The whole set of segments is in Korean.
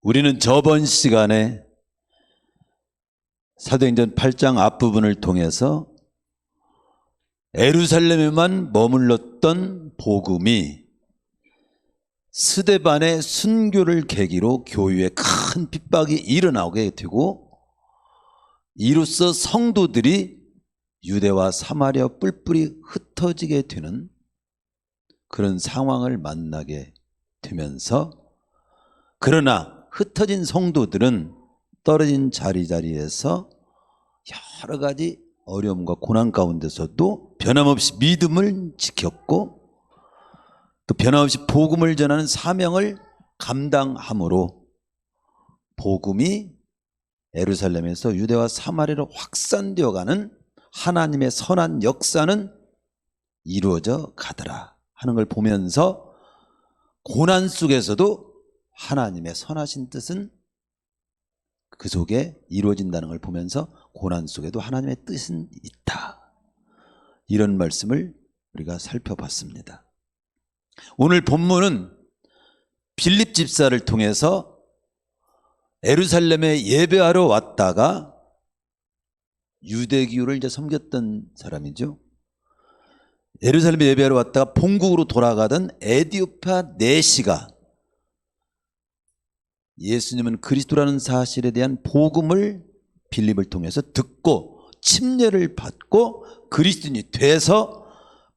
우리는 저번 시간에 사도행전 8장 앞부분을 통해서 예루살렘에만 머물렀던 복음이 스데반의 순교를 계기로 교회에 큰 핍박이 일어나게 되고, 이로써 성도들이 유대와 사마리아 뿔뿔이 흩어지게 되는 그런 상황을 만나게 되면서, 그러나 흩어진 성도들은 떨어진 자리에서 여러 가지 어려움과 고난 가운데서도 변함없이 믿음을 지켰고, 또 변함없이 복음을 전하는 사명을 감당함으로 복음이 예루살렘에서 유대와 사마리아로 확산되어가는 하나님의 선한 역사는 이루어져 가더라 하는 걸 보면서, 고난 속에서도 하나님의 선하신 뜻은 그 속에 이루어진다는 걸 보면서, 고난 속에도 하나님의 뜻은 있다, 이런 말씀을 우리가 살펴봤습니다. 오늘 본문은 빌립 집사를 통해서 예루살렘에 예배하러 왔다가 유대교를 이제 섬겼던 사람이죠. 예루살렘에 예배하러 왔다가 본국으로 돌아가던 에디오파 네시가 예수님은 그리스도라는 사실에 대한 복음을 빌립을 통해서 듣고 침례를 받고 그리스도인이 돼서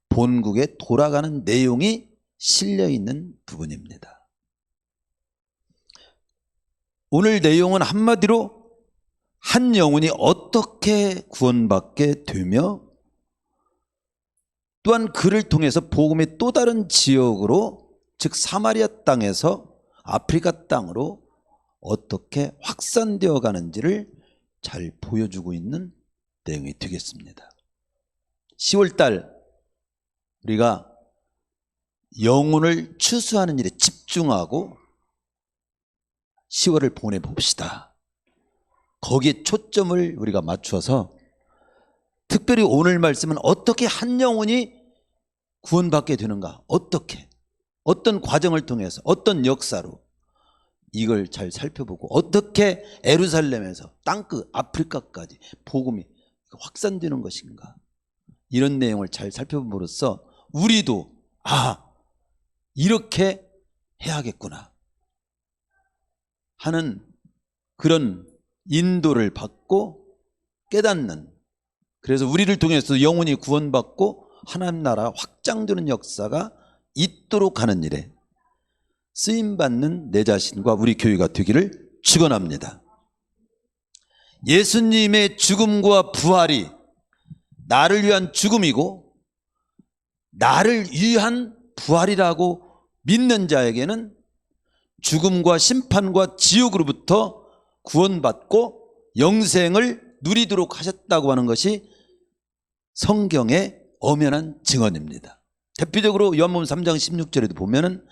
본국에 돌아가는 내용이 실려있는 부분입니다. 오늘 내용은 한마디로 한 영혼이 어떻게 구원받게 되며, 또한 그를 통해서 복음의 또 다른 지역으로, 즉 사마리아 땅에서 아프리카 땅으로 어떻게 확산되어 가는지를 잘 보여주고 있는 내용이 되겠습니다. 10월달 우리가 영혼을 추수하는 일에 집중하고 10월을 보내봅시다. 거기에 초점을 우리가 맞춰서, 특별히 오늘 말씀은 어떻게 한 영혼이 구원받게 되는가, 어떻게, 어떤 과정을 통해서, 어떤 역사로, 이걸 잘 살펴보고 어떻게 예루살렘에서 땅끝 아프리카까지 복음이 확산되는 것인가, 이런 내용을 잘 살펴봄으로써 우리도 이렇게 해야겠구나 하는 그런 인도를 받고 깨닫는, 그래서 우리를 통해서 영혼이 구원받고 하나님 나라가 확장되는 역사가 있도록 하는 일에 쓰임받는 내 자신과 우리 교회가 되기를 축원합니다. 예수님의 죽음과 부활이 나를 위한 죽음이고 나를 위한 부활이라고 믿는 자에게는 죽음과 심판과 지옥으로부터 구원받고 영생을 누리도록 하셨다고 하는 것이 성경의 엄연한 증언입니다. 대표적으로 요한복음 3장 16절에도 보면은,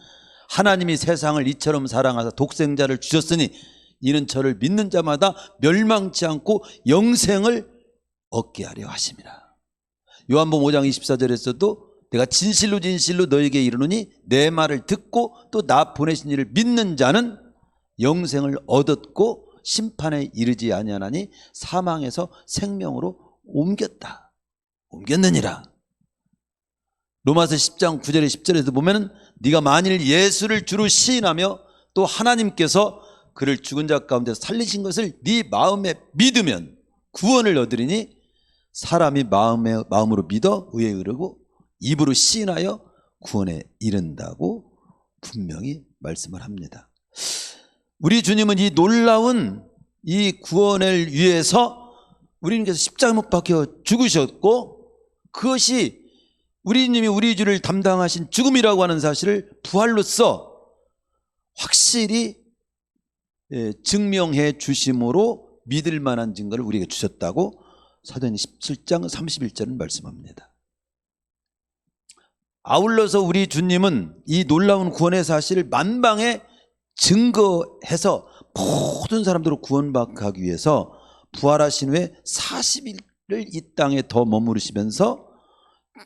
하나님이 세상을 이처럼 사랑하사 독생자를 주셨으니 이는 저를 믿는 자마다 멸망치 않고 영생을 얻게 하려 하심이라. 요한복음 5장 24절에서도 내가 진실로 진실로 너에게 이르노니 내 말을 듣고 또 나 보내신 이를 믿는 자는 영생을 얻었고 심판에 이르지 아니하나니 사망에서 생명으로 옮겼느니라. 로마서 10장 9절에 10절에서 보면은, 네가 만일 예수를 주로 시인하며 또 하나님께서 그를 죽은 자 가운데서 살리신 것을 네 마음에 믿으면 구원을 얻으리니, 사람이 마음으로 믿어 의에 이르고 입으로 시인하여 구원에 이른다고 분명히 말씀을 합니다. 우리 주님은 이 놀라운 이 구원을 위해서 우리님께서 십자가에 못 박혀 죽으셨고, 그것이 우리 주님이 우리 주를 담당하신 죽음이라고 하는 사실을 부활로써 확실히 증명해 주심으로 믿을 만한 증거를 우리에게 주셨다고 사도행전 17장 31절은 말씀합니다. 아울러서 우리 주님은 이 놀라운 구원의 사실을 만방에 증거해서 모든 사람들을 구원받게 하기 위해서 부활하신 후에 40일을 이 땅에 더 머무르시면서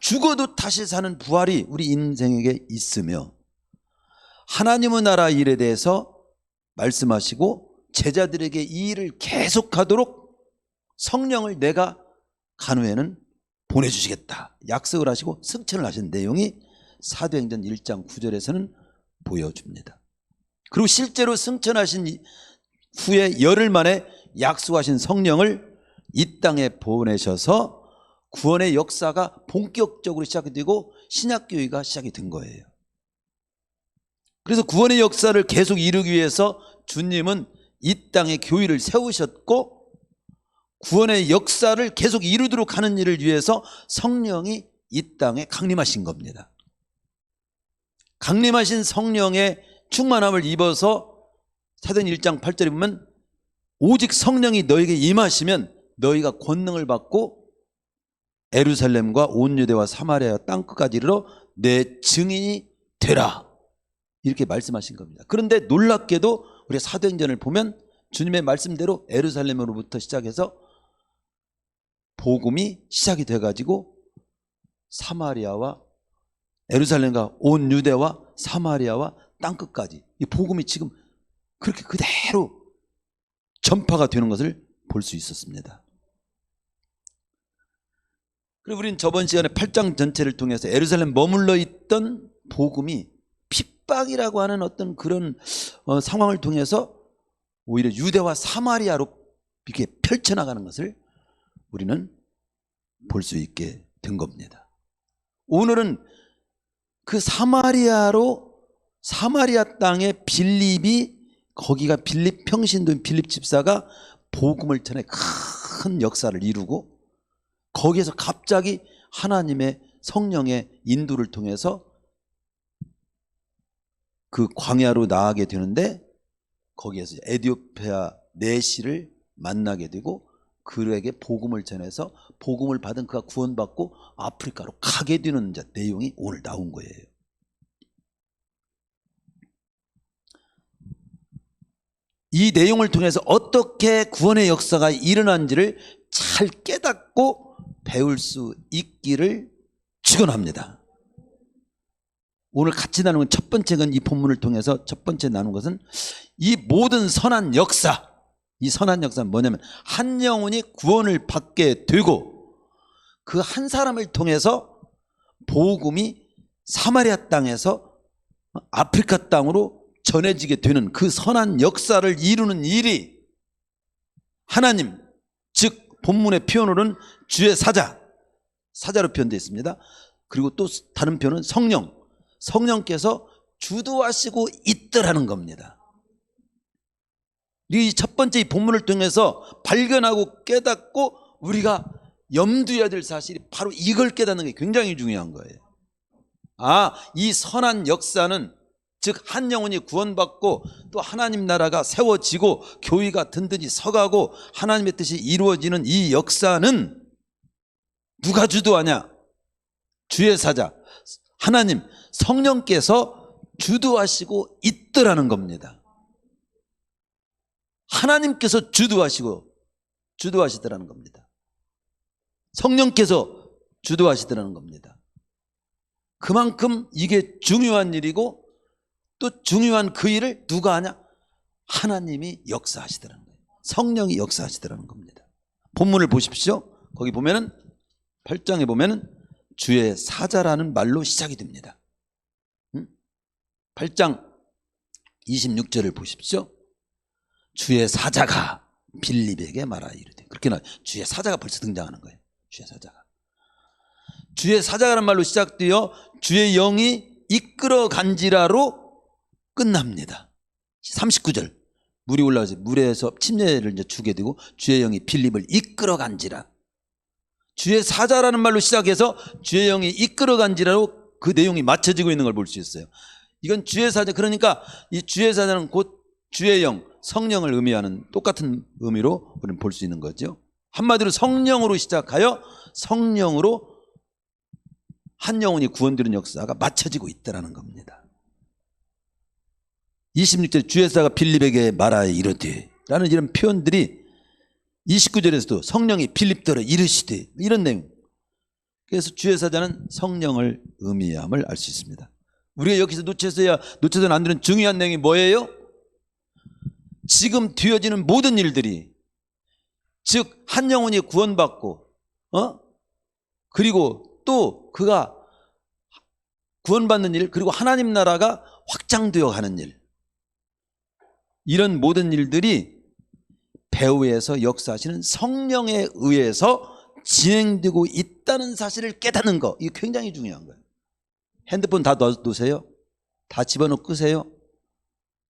죽어도 다시 사는 부활이 우리 인생에게 있으며, 하나님의 나라 일에 대해서 말씀하시고 제자들에게 이 일을 계속하도록 성령을 내가 간후에는 보내주시겠다 약속을 하시고 승천을 하신 내용이 사도행전 1장 9절에서는 보여줍니다. 그리고 실제로 승천하신 후에 열흘 만에 약속하신 성령을 이 땅에 보내셔서 구원의 역사가 본격적으로 시작이 되고 신약교회가 시작이 된 거예요. 그래서 구원의 역사를 계속 이루기 위해서 주님은 이 땅에 교회를 세우셨고 구원의 역사를 계속 이루도록 하는 일을 위해서 성령이 이 땅에 강림하신 겁니다. 강림하신 성령의 충만함을 입어서 사도행전 1장 8절에 보면 오직 성령이 너에게 임하시면 너희가 권능을 받고 예루살렘과 온 유대와 사마리아 땅끝까지 이르러 내 증인이 되라 이렇게 말씀하신 겁니다. 그런데 놀랍게도 우리가 사도행전을 보면 주님의 말씀대로 예루살렘으로부터 시작해서 복음이 시작이 돼가지고 사마리아와 예루살렘과 온 유대와 사마리아와 땅끝까지 이 복음이 지금 그렇게 그대로 전파가 되는 것을 볼 수 있었습니다. 그리고 우리는 저번 시간에 8장 전체를 통해서 예루살렘 머물러 있던 복음이 핍박이라고 하는 어떤 그런 상황을 통해서 오히려 유대와 사마리아로 이렇게 펼쳐나가는 것을 우리는 볼 수 있게 된 겁니다. 오늘은 그 사마리아 땅의 빌립이 거기가 빌립 평신도인 빌립 집사가 복음을 전해 큰 역사를 이루고 거기에서 갑자기 하나님의 성령의 인도를 통해서 그 광야로 나아가게 되는데 거기에서 에디오피아 내시를 만나게 되고 그에게 복음을 전해서 복음을 받은 그가 구원받고 아프리카로 가게 되는 내용이 오늘 나온 거예요. 이 내용을 통해서 어떻게 구원의 역사가 일어난지를 잘 깨닫고 배울 수 있기를 축원합니다. 오늘 같이 나누는 첫 번째는 이 본문을 통해서 첫 번째 나눈 것은 이 모든 선한 역사, 이 선한 역사는 뭐냐면 한 영혼이 구원을 받게 되고 그 한 사람을 통해서 복음이 사마리아 땅에서 아프리카 땅으로 전해지게 되는 그 선한 역사를 이루는 일이 하나님, 즉 본문의 표현으로는 주의 사자로 표현되어 있습니다. 그리고 또 다른 표현은 성령께서 주도하시고 있더라는 겁니다. 이 첫 번째 이 본문을 통해서 발견하고 깨닫고 우리가 염두해야 될 사실이 바로 이걸 깨닫는 게 굉장히 중요한 거예요. 이 선한 역사는 즉 한 영혼이 구원받고 또 하나님 나라가 세워지고 교회가 든든히 서가고 하나님의 뜻이 이루어지는 이 역사는 누가 주도하냐? 주의 사자 하나님 성령께서 주도하시고 있더라는 겁니다. 하나님께서 주도하시더라는 겁니다. 성령께서 주도하시더라는 겁니다. 그만큼 이게 중요한 일이고 또 중요한 그 일을 누가 하냐? 하나님이 역사하시더라는 거예요. 성령이 역사하시더라는 겁니다. 본문을 보십시오. 거기 보면은 8장에 보면은 주의 사자라는 말로 시작이 됩니다. 8장 26절을 보십시오. 주의 사자가 빌립에게 말하여 이르되 그렇게 나와요. 주의 사자가 벌써 등장하는 거예요. 주의 사자라는 말로 시작되어 주의 영이 이끌어 간지라로 끝납니다. 39절 물이 올라와서 물에서 침례를 이제 주게 되고 주의 영이 빌립을 이끌어 간지라. 주의 사자라는 말로 시작해서 주의 영이 이끌어 간지라로 그 내용이 맞춰지고 있는 걸 볼 수 있어요. 이건 주의 사자, 그러니까 이 주의 사자는 곧 주의 영, 성령을 의미하는 똑같은 의미로 우리는 볼 수 있는 거죠. 한마디로 성령으로 시작하여 성령으로 한 영혼이 구원되는 역사가 맞춰지고 있다는 겁니다. 26절 주의 사자가 빌립에게 말하여 이르되 라는 이런 표현들이 29절에서도 성령이 빌립더러 이르시되 이런 내용. 그래서 주의 사자는 성령을 의미함을 알 수 있습니다. 우리가 여기서 놓쳐서는 안 되는 중요한 내용이 뭐예요? 지금 되어지는 모든 일들이, 즉 한 영혼이 구원받고 그리고 또 그가 구원받는 일, 그리고 하나님 나라가 확장되어 가는 일, 이런 모든 일들이 배후에서 역사하시는 성령에 의해서 진행되고 있다는 사실을 깨닫는 거, 이게 굉장히 중요한 거예요. 핸드폰 다 놓으세요. 다 집어넣고 끄세요.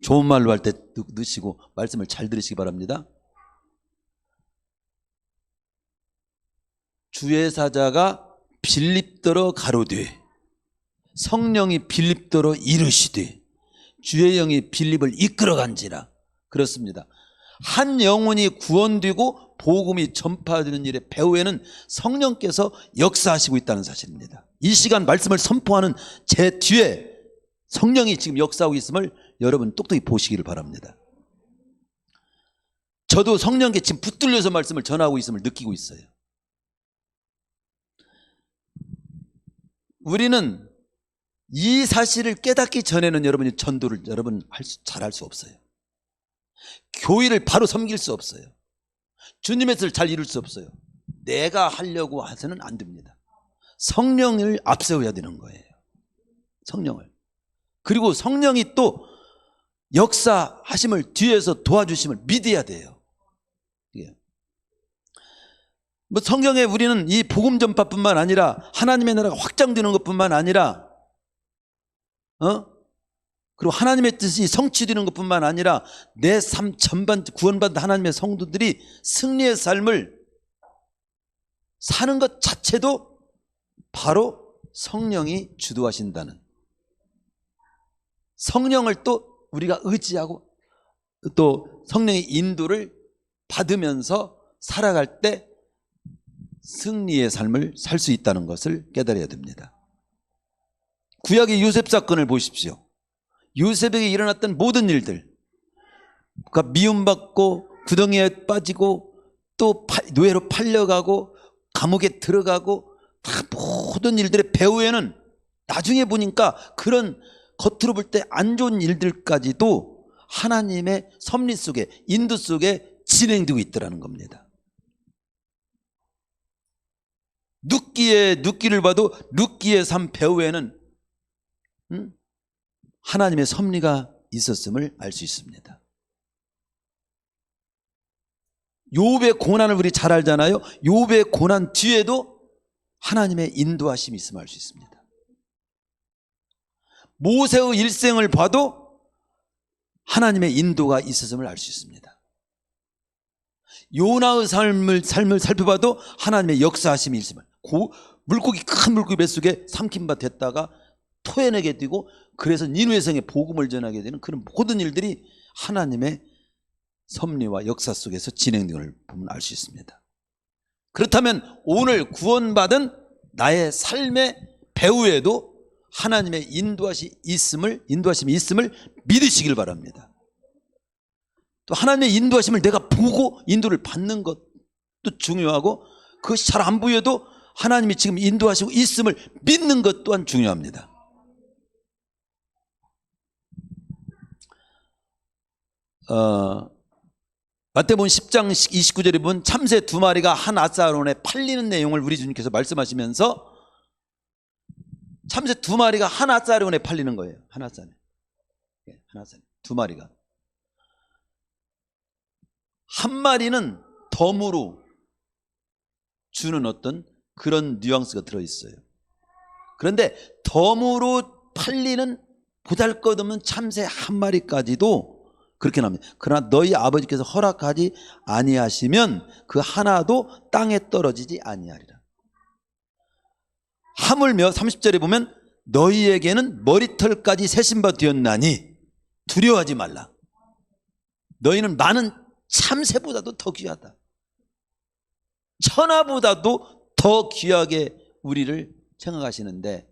좋은 말로 할 때 넣으시고 말씀을 잘 들으시기 바랍니다. 주의 사자가 빌립더러 가로되 성령이 빌립더러 이르시되 주의 영이 빌립을 이끌어간지라. 그렇습니다. 한 영혼이 구원되고 복음이 전파되는 일의 배후에는 성령께서 역사하시고 있다는 사실입니다. 이 시간 말씀을 선포하는 제 뒤에 성령이 지금 역사하고 있음을 여러분 똑똑히 보시기를 바랍니다. 저도 성령께 지금 붙들려서 말씀을 전하고 있음을 느끼고 있어요. 우리는 이 사실을 깨닫기 전에는 여러분이 전도를 잘할 수 없어요. 교회를 바로 섬길 수 없어요. 주님의 뜻을 잘 이룰 수 없어요. 내가 하려고 해서는 안 됩니다. 성령을 앞세워야 되는 거예요. 성령을. 그리고 성령이 또 역사하심을 뒤에서 도와주심을 믿어야 돼요. 뭐 성경에 우리는 이 복음 전파뿐만 아니라 하나님의 나라가 확장되는 것뿐만 아니라 그리고 하나님의 뜻이 성취되는 것뿐만 아니라 내 삶 전반 구원받은 하나님의 성도들이 승리의 삶을 사는 것 자체도 바로 성령이 주도하신다는, 성령을 또 우리가 의지하고 또 성령의 인도를 받으면서 살아갈 때 승리의 삶을 살 수 있다는 것을 깨달아야 됩니다. 구약의 요셉 사건을 보십시오. 요셉에게 일어났던 모든 일들, 그러니까 미움받고 구덩이에 빠지고 또 노예로 팔려가고 감옥에 들어가고 다 모든 일들의 배후에는 나중에 보니까 그런 겉으로 볼 때 안 좋은 일들까지도 하나님의 섭리 속에, 인도 속에 진행되고 있더라는 겁니다. 룻기를 봐도 룻기의 삶 배후에는 하나님의 섭리가 있었음을 알 수 있습니다. 욥의 고난을 우리 잘 알잖아요. 욥의 고난 뒤에도 하나님의 인도하심이 있음을 알 수 있습니다. 모세의 일생을 봐도 하나님의 인도가 있었음을 알 수 있습니다. 요나의 삶을 살펴봐도 하나님의 역사하심이 있음을, 큰 물고기 뱃속에 삼킨바 됐다가 토해내게 되고 그래서 니느웨 성에 복음을 전하게 되는 그런 모든 일들이 하나님의 섭리와 역사 속에서 진행되는 걸 보면 알 수 있습니다. 그렇다면 오늘 구원받은 나의 삶의 배후에도 하나님의 인도하심이 있음을 믿으시길 바랍니다. 또 하나님의 인도하심을 내가 보고 인도를 받는 것도 중요하고, 그것이 잘 안 보여도 하나님이 지금 인도하시고 있음을 믿는 것 또한 중요합니다. 마태복음 10장 29절에 보면 참새 2마리가 한 아사론에 팔리는 내용을 우리 주님께서 말씀하시면서 참새 2마리가 한 아사론에 팔리는 거예요. 한 아사론. 2마리가. 한 마리는 덤으로 주는 어떤 그런 뉘앙스가 들어있어요. 그런데 덤으로 팔리는 보잘것없는 참새 한 마리까지도 그렇게 나옵니다. 그러나 너희 아버지께서 허락하지 아니하시면 그 하나도 땅에 떨어지지 아니하리라. 하물며 30절에 보면 너희에게는 머리털까지 세신 바 되었나니 두려워하지 말라. 너희는 많은 참새보다도 더 귀하다. 천하보다도 더 귀하게 우리를 생각하시는데,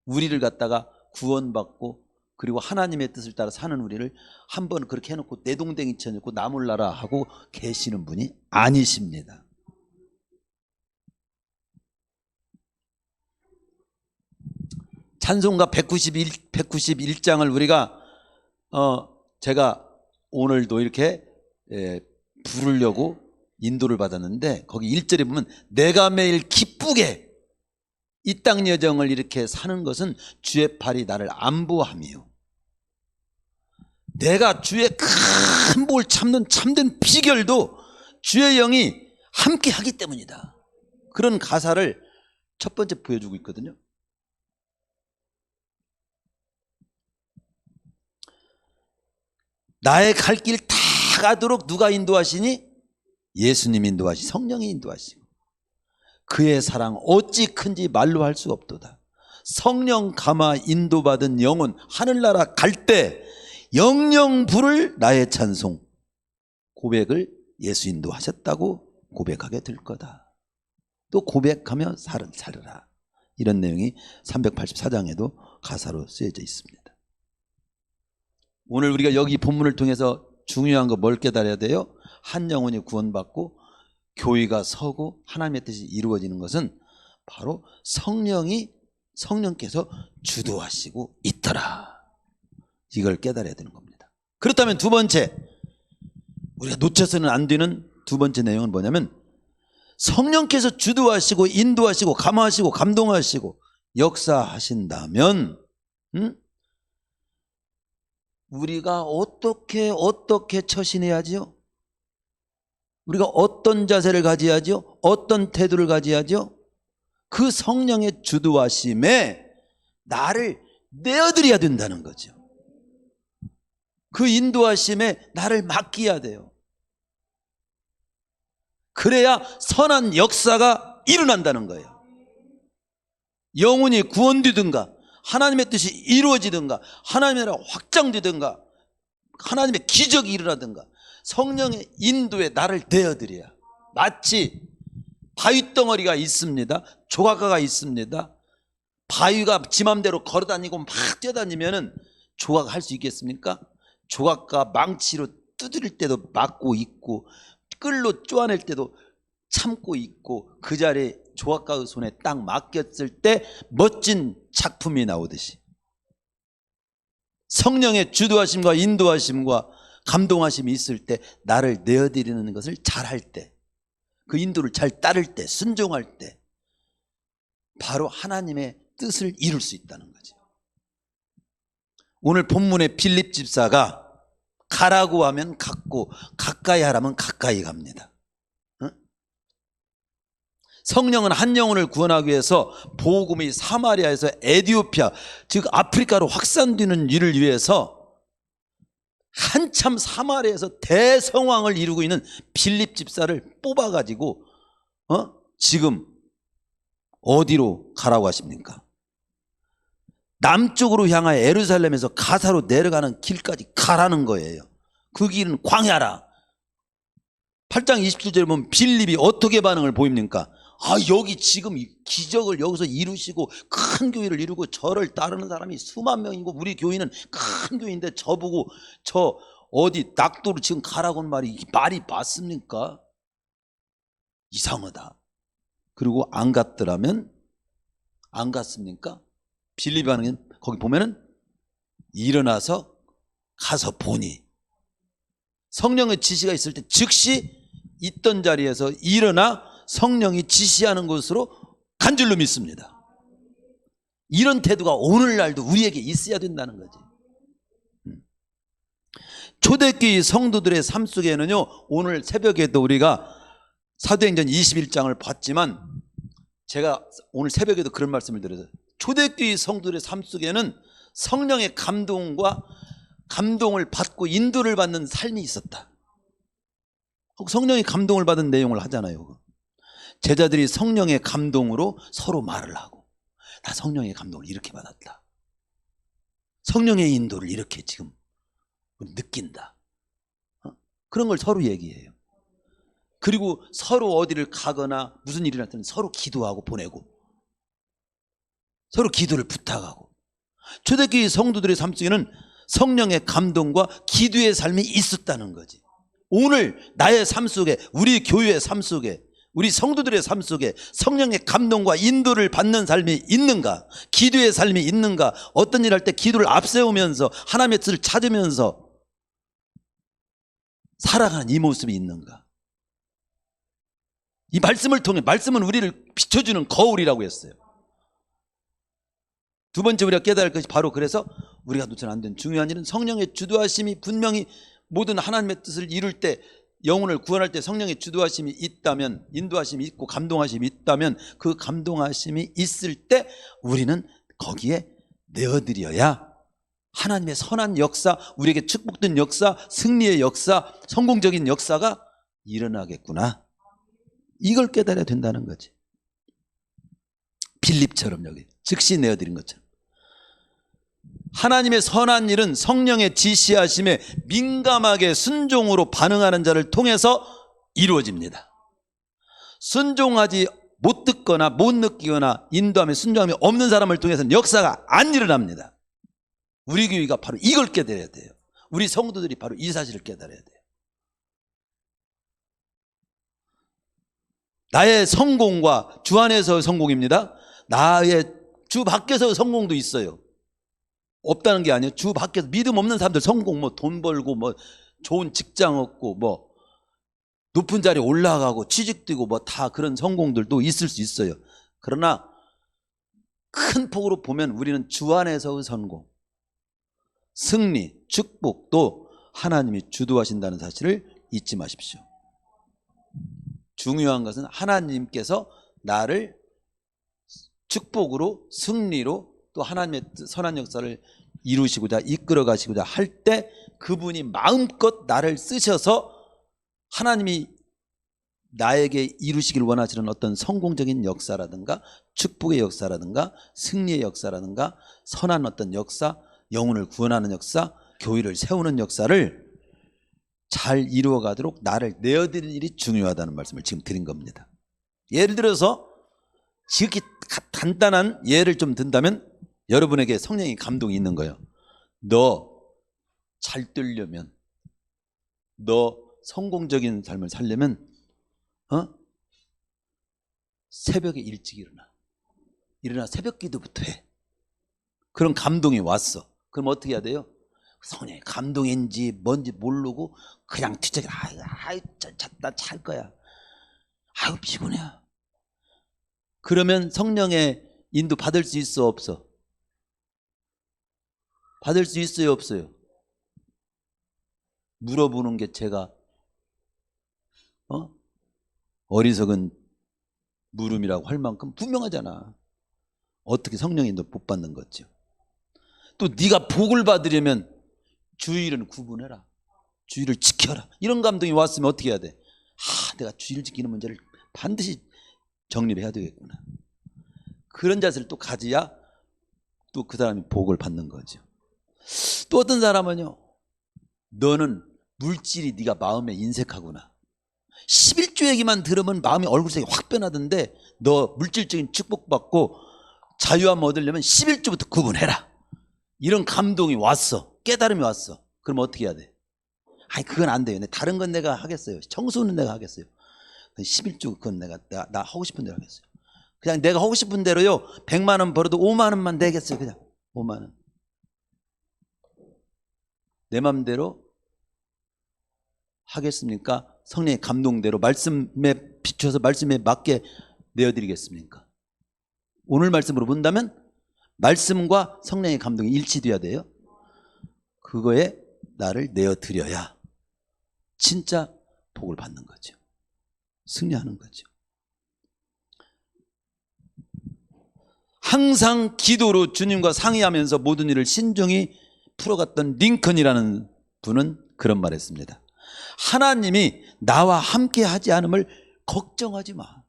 우리를 갖다가 구원받고 그리고 하나님의 뜻을 따라 사는 우리를 한번 그렇게 해놓고 내동댕이 쳐놓고 나 몰라라 하고 계시는 분이 아니십니다. 찬송가 191장을 우리가 제가 오늘도 이렇게 부르려고 인도를 받았는데 거기 1절에 보면 내가 매일 기쁘게 이 땅 여정을 이렇게 사는 것은 주의 팔이 나를 안보함이요. 내가 주의 큰 복을 참는 참된 비결도 주의 영이 함께 하기 때문이다. 그런 가사를 첫 번째 보여주고 있거든요. 나의 갈 길 다 가도록 누가 인도하시니? 예수님 인도하시, 성령이 인도하시고 그의 사랑 어찌 큰지 말로 할 수 없도다. 성령 감화 인도받은 영혼 하늘나라 갈 때 영영 부를 나의 찬송 고백을 예수 인도하셨다고 고백하게 될 거다. 또 고백하며 살으라. 이런 내용이 384장에도 가사로 쓰여져 있습니다. 오늘 우리가 여기 본문을 통해서 중요한 거 뭘 깨달아야 돼요? 한 영혼이 구원받고 교회가 서고 하나님의 뜻이 이루어지는 것은 바로 성령께서 주도하시고 있더라. 이걸 깨달아야 되는 겁니다. 그렇다면 두 번째, 우리가 놓쳐서는 안 되는 두 번째 내용은 뭐냐면 성령께서 주도하시고 인도하시고 감화하시고 감동하시고 역사하신다면 우리가 어떻게 처신해야지요? 우리가 어떤 자세를 가져야죠? 어떤 태도를 가져야죠? 그 성령의 주도하심에 나를 내어드려야 된다는 거죠. 그 인도하심에 나를 맡겨야 돼요. 그래야 선한 역사가 일어난다는 거예요. 영혼이 구원되든가 하나님의 뜻이 이루어지든가 하나님의 나라가 확장되든가 하나님의 기적이 일어나든가 성령의 인도에 나를 내어드려야. 마치 바위덩어리가 있습니다. 조각가가 있습니다. 바위가 지 맘대로 걸어다니고 막 뛰어다니면 조각할 수 있겠습니까? 조각가 망치로 두드릴 때도 막고 있고 끌로 쪼아낼 때도 참고 있고 그 자리에 조각가의 손에 딱 맡겼을 때 멋진 작품이 나오듯이 성령의 주도하심과 인도하심과 감동하심이 있을 때 나를 내어드리는 것을 잘할 때 그 인도를 잘 따를 때 순종할 때 바로 하나님의 뜻을 이룰 수 있다는 거죠. 오늘 본문의 빌립 집사가 가라고 하면 갔고 가까이 하라면 가까이 갑니다. 성령은 한 영혼을 구원하기 위해서 복음이 사마리아에서 에티오피아 즉 아프리카로 확산되는 일을 위해서 한참 사마리아에서 대성왕을 이루고 있는 빌립 집사를 뽑아가지고 지금 어디로 가라고 하십니까? 남쪽으로 향하여 예루살렘에서 가사로 내려가는 길까지 가라는 거예요. 그 길은 광야라. 8장 27절에 보면 빌립이 어떻게 반응을 보입니까? 여기 지금 기적을 여기서 이루시고 큰 교회를 이루고 저를 따르는 사람이 수만 명이고 우리 교회는 큰 교회인데 저보고 저 어디 낙도로 지금 가라고 하는 말이 맞습니까? 이상하다. 그리고 안 갔더라면 안 갔습니까? 빌립이 하는 거기 보면은 일어나서 가서 보니 성령의 지시가 있을 때 즉시 있던 자리에서 일어나 성령이 지시하는 것으로 간 줄로 믿습니다. 이런 태도가 오늘날도 우리에게 있어야 된다는 거지. 초대교회 성도들의 삶 속에는요, 오늘 새벽에도 우리가 사도행전 21장을 봤지만 제가 오늘 새벽에도 그런 말씀을 드렸어요. 초대교회 성도들의 삶 속에는 성령의 감동을 받고 인도를 받는 삶이 있었다. 성령의 감동을 받은 내용을 하잖아요. 제자들이 성령의 감동으로 서로 말을 하고 나 성령의 감동을 이렇게 받았다. 성령의 인도를 이렇게 지금 느낀다. 그런 걸 서로 얘기해요. 그리고 서로 어디를 가거나 무슨 일이 날 때는 서로 기도하고 보내고 서로 기도를 부탁하고 초대교회 성도들의 삶 속에는 성령의 감동과 기도의 삶이 있었다는 거지. 오늘 나의 삶 속에 우리 교회의 삶 속에 우리 성도들의 삶 속에 성령의 감동과 인도를 받는 삶이 있는가? 기도의 삶이 있는가? 어떤 일 할 때 기도를 앞세우면서 하나님의 뜻을 찾으면서 살아가는 이 모습이 있는가? 이 말씀을 통해, 말씀은 우리를 비춰주는 거울이라고 했어요. 두 번째 우리가 깨달을 것이 바로, 그래서 우리가 놓쳐는 안 되는 중요한 일은 성령의 주도하심이 분명히 모든 하나님의 뜻을 이룰 때, 영혼을 구원할 때 성령의 주도하심이 있다면, 인도하심이 있고 감동하심이 있다면, 그 감동하심이 있을 때 우리는 거기에 내어드려야 하나님의 선한 역사, 우리에게 축복된 역사, 승리의 역사, 성공적인 역사가 일어나겠구나. 이걸 깨달아야 된다는 거지. 빌립처럼 여기 즉시 내어드린 것처럼. 하나님의 선한 일은 성령의 지시하심에 민감하게 순종으로 반응하는 자를 통해서 이루어집니다. 순종하지 못 듣거나 못 느끼거나 인도함에 순종함이 없는 사람을 통해서는 역사가 안 일어납니다. 우리 교회가 바로 이걸 깨달아야 돼요. 우리 성도들이 바로 이 사실을 깨달아야 돼요. 나의 성공과 주 안에서의 성공입니다. 나의 주 밖에서의 성공도 있어요. 없다는 게 아니에요. 주 밖에서 믿음 없는 사람들 성공, 뭐 돈 벌고, 뭐 좋은 직장 얻고, 뭐 높은 자리에 올라가고 취직되고, 뭐 다 그런 성공들도 있을 수 있어요. 그러나 큰 폭으로 보면 우리는 주 안에서의 성공, 승리, 축복, 또 하나님이 주도하신다는 사실을 잊지 마십시오. 중요한 것은 하나님께서 나를 축복으로, 승리로, 또 하나님의 선한 역사를 이루시고자, 이끌어 가시고자 할 때 그분이 마음껏 나를 쓰셔서 하나님이 나에게 이루시길 원하시는 어떤 성공적인 역사라든가 축복의 역사라든가 승리의 역사라든가 선한 어떤 역사, 영혼을 구원하는 역사, 교회를 세우는 역사를 잘 이루어가도록 나를 내어드릴 일이 중요하다는 말씀을 지금 드린 겁니다. 예를 들어서 지극히 간단한 예를 좀 든다면, 여러분에게 성령의 감동이 있는 거예요. 너 잘 되려면, 너 성공적인 삶을 살려면 새벽에 일찍 일어나 새벽 기도부터 해. 그런 감동이 왔어. 그럼 어떻게 해야 돼요? 성령의 감동인지 뭔지 모르고 그냥 뒤척이, 나 잘 거야. 아유 피곤해. 그러면 성령의 인도 받을 수 있어, 없어? 받을 수 있어요, 없어요? 물어보는 게 제가 어리석은 물음이라고 할 만큼 분명하잖아. 어떻게 성령의 인도 못 받는 거죠? 또 네가 복을 받으려면 주일은 구분해라, 주일을 지켜라. 이런 감동이 왔으면 어떻게 해야 돼? 내가 주일 지키는 문제를 반드시 정리를 해야 되겠구나. 그런 자세를 또 가져야 또 그 사람이 복을 받는 거죠. 또 어떤 사람은요, 너는 물질이 네가 마음에 인색하구나. 11조 얘기만 들으면 마음이 얼굴색이 확 변하던데, 너 물질적인 축복받고 자유함 얻으려면 11조부터 구분해라. 이런 감동이 왔어. 깨달음이 왔어. 그럼 어떻게 해야 돼? 그건 안 돼요. 다른 건 내가 하겠어요. 청소는 내가 하겠어요. 11조 그건 나 하고 싶은 대로 하겠어요. 그냥 내가 하고 싶은 대로요, 100만 원 벌어도 5만 원만 내겠어요. 그냥 5만 원. 내 맘대로 하겠습니까? 성령의 감동대로 말씀에 비춰서 말씀에 맞게 내어드리겠습니까? 오늘 말씀으로 본다면 말씀과 성령의 감동이 일치돼야 돼요. 그거에 나를 내어드려야 진짜 복을 받는 거죠. 승리하는 거죠. 항상 기도로 주님과 상의하면서 모든 일을 신중히 풀어갔던 링컨이라는 분은 그런 말 했습니다. 하나님이 나와 함께 하지 않음을 걱정하지 마.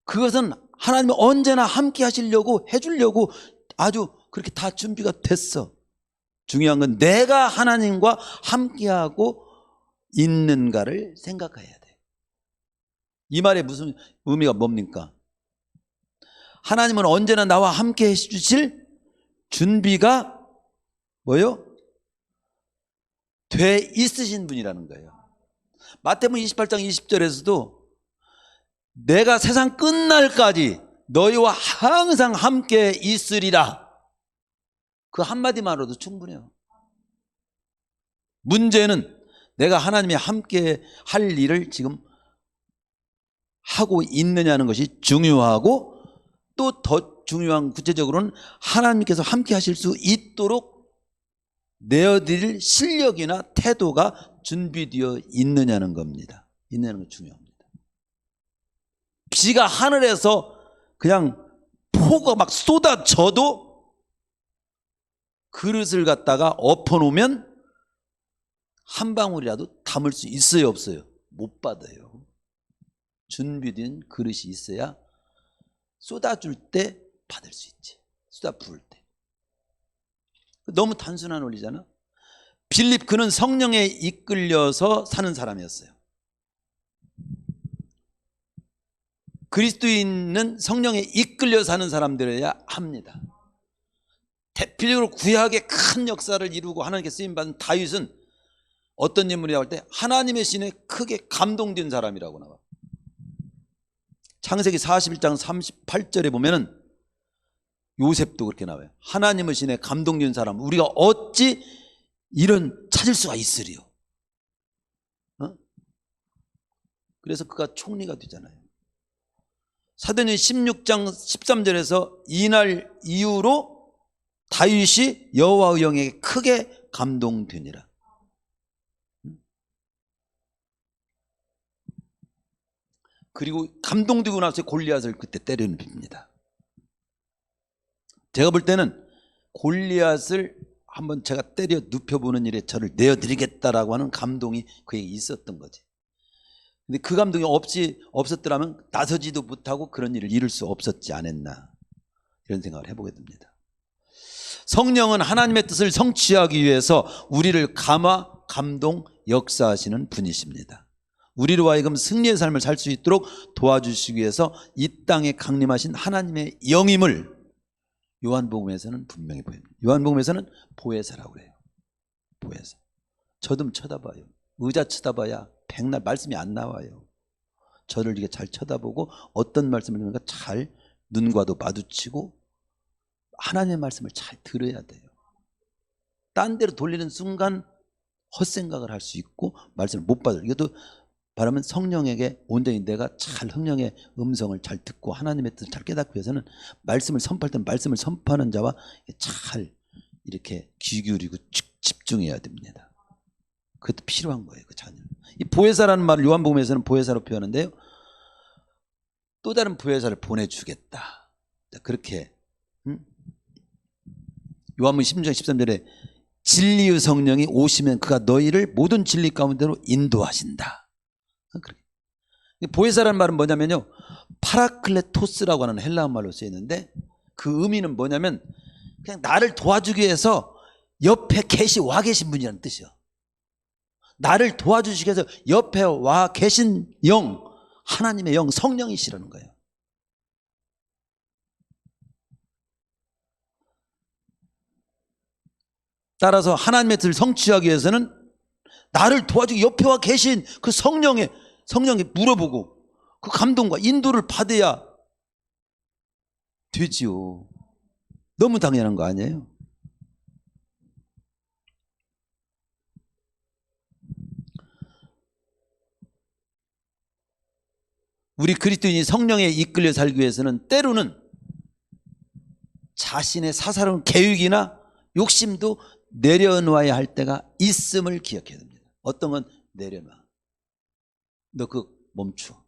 그것은 하나님이 언제나 함께 하시려고, 해주려고 아주 그렇게 다 준비가 됐어. 중요한 건 내가 하나님과 함께하고 있는가를 생각해야 돼. 이 말의 무슨 의미가 뭡니까? 하나님은 언제나 나와 함께 해주실 준비가 뭐요? 돼 있으신 분이라는 거예요. 마태복음 28장 20절에서도 내가 세상 끝날까지 너희와 항상 함께 있으리라. 그 한마디만으로도 충분해요. 문제는 내가 하나님이 함께 할 일을 지금 하고 있느냐는 것이 중요하고, 또 더 중요한 구체적으로는 하나님께서 함께 하실 수 있도록 내어드릴 실력이나 태도가 준비되어 있느냐는 겁니다. 있느냐는 게 중요합니다. 비가 하늘에서 그냥 폭우가 막 쏟아져도 그릇을 갖다가 엎어놓으면 한 방울이라도 담을 수 있어요, 없어요? 못 받아요. 준비된 그릇이 있어야 쏟아줄 때 받을 수 있지. 쏟아 부을 때. 너무 단순한 원리잖아. 빌립, 그는 성령에 이끌려서 사는 사람이었어요. 그리스도인은 성령에 이끌려 사는 사람들이어야 합니다. 대표적으로 구약의 큰 역사를 이루고 하나님께 쓰임받은 다윗은 어떤 인물이라고 할 때 하나님의 신에 크게 감동된 사람이라고 나와. 창세기 41장 38절에 보면은 요셉도 그렇게 나와요. 하나님의 신에 감동된 사람, 우리가 어찌 이런 찾을 수가 있으리요. 그래서 그가 총리가 되잖아요. 사도행전 16장 13절에서 이날 이후로 다윗이 여호와의 영에게 크게 감동되니라. 그리고 감동되고 나서 골리앗을 그때 때리는 빕니다. 제가 볼 때는 골리앗을 한번 제가 때려 눕혀보는 일에 저를 내어드리겠다라고 하는 감동이 그에게 있었던 거지. 근데 그 감동이 없었더라면 나서지도 못하고 그런 일을 이룰 수 없었지 않았나, 이런 생각을 해보게 됩니다. 성령은 하나님의 뜻을 성취하기 위해서 우리를 감화, 감동, 역사하시는 분이십니다. 우리로 하여금 승리의 삶을 살 수 있도록 도와주시기 위해서 이 땅에 강림하신 하나님의 영임을 요한복음에서는 분명히 보입니다. 요한복음에서는 보혜사라고 그래요. 보혜사. 저 좀 쳐다봐요. 의자 쳐다봐야 백날 말씀이 안 나와요. 저를 이렇게 잘 쳐다보고 어떤 말씀을 듣는가 잘 눈과도 마주치고 하나님의 말씀을 잘 들어야 돼요. 딴 데로 돌리는 순간 헛생각을 할 수 있고 말씀을 못 받아요. 이것도 바라면 성령에게 온전히 내가 잘 성령의 음성을 잘 듣고 하나님의 뜻을 잘 깨닫기 위해서는 말씀을 선포할 때는 말씀을 선포하는 자와 잘 이렇게 귀 기울이고 집중해야 됩니다. 그것도 필요한 거예요. 그 자녀. 이 보혜사라는 말을 요한복음에서는 보혜사로 표현하는데요, 또 다른 보혜사를 보내주겠다. 그렇게 요한복음 16장 13절에 진리의 성령이 오시면 그가 너희를 모든 진리 가운데로 인도하신다. 보혜사라는 말은 뭐냐면요, 파라클레토스라고 하는 헬라어 말로 쓰여 있는데 그 의미는 뭐냐면 그냥 나를 도와주기 위해서 옆에 와 계신 분이라는 뜻이요. 나를 도와주시기 위해서 옆에 와 계신 영, 하나님의 영, 성령이시라는 거예요. 따라서 하나님의 뜻을 성취하기 위해서는 나를 도와주기 옆에 와 계신 그 성령에 물어보고 그 감동과 인도를 받아야 되지요. 너무 당연한 거 아니에요? 우리 그리스도인이 성령에 이끌려 살기 위해서는 때로는 자신의 사사로운 계획이나 욕심도 내려놓아야 할 때가 있음을 기억해야 됩니다. 어떤 건 내려놔. 너 그거 멈춰.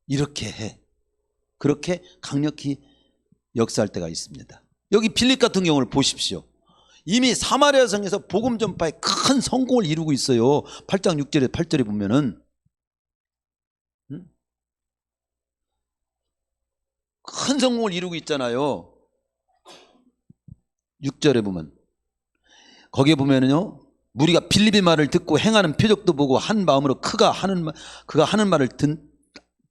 이렇게 해. 그렇게 강력히 역사할 때가 있습니다. 여기 빌립 같은 경우를 보십시오. 이미 사마리아 성에서 복음 전파에 큰 성공을 이루고 있어요. 8장 6절에 8절에 보면은 큰 성공을 이루고 있잖아요. 6절에 보면 거기에 보면은요, 무리가 빌립의 말을 듣고 행하는 표적도 보고 한 마음으로 그가 하는 말을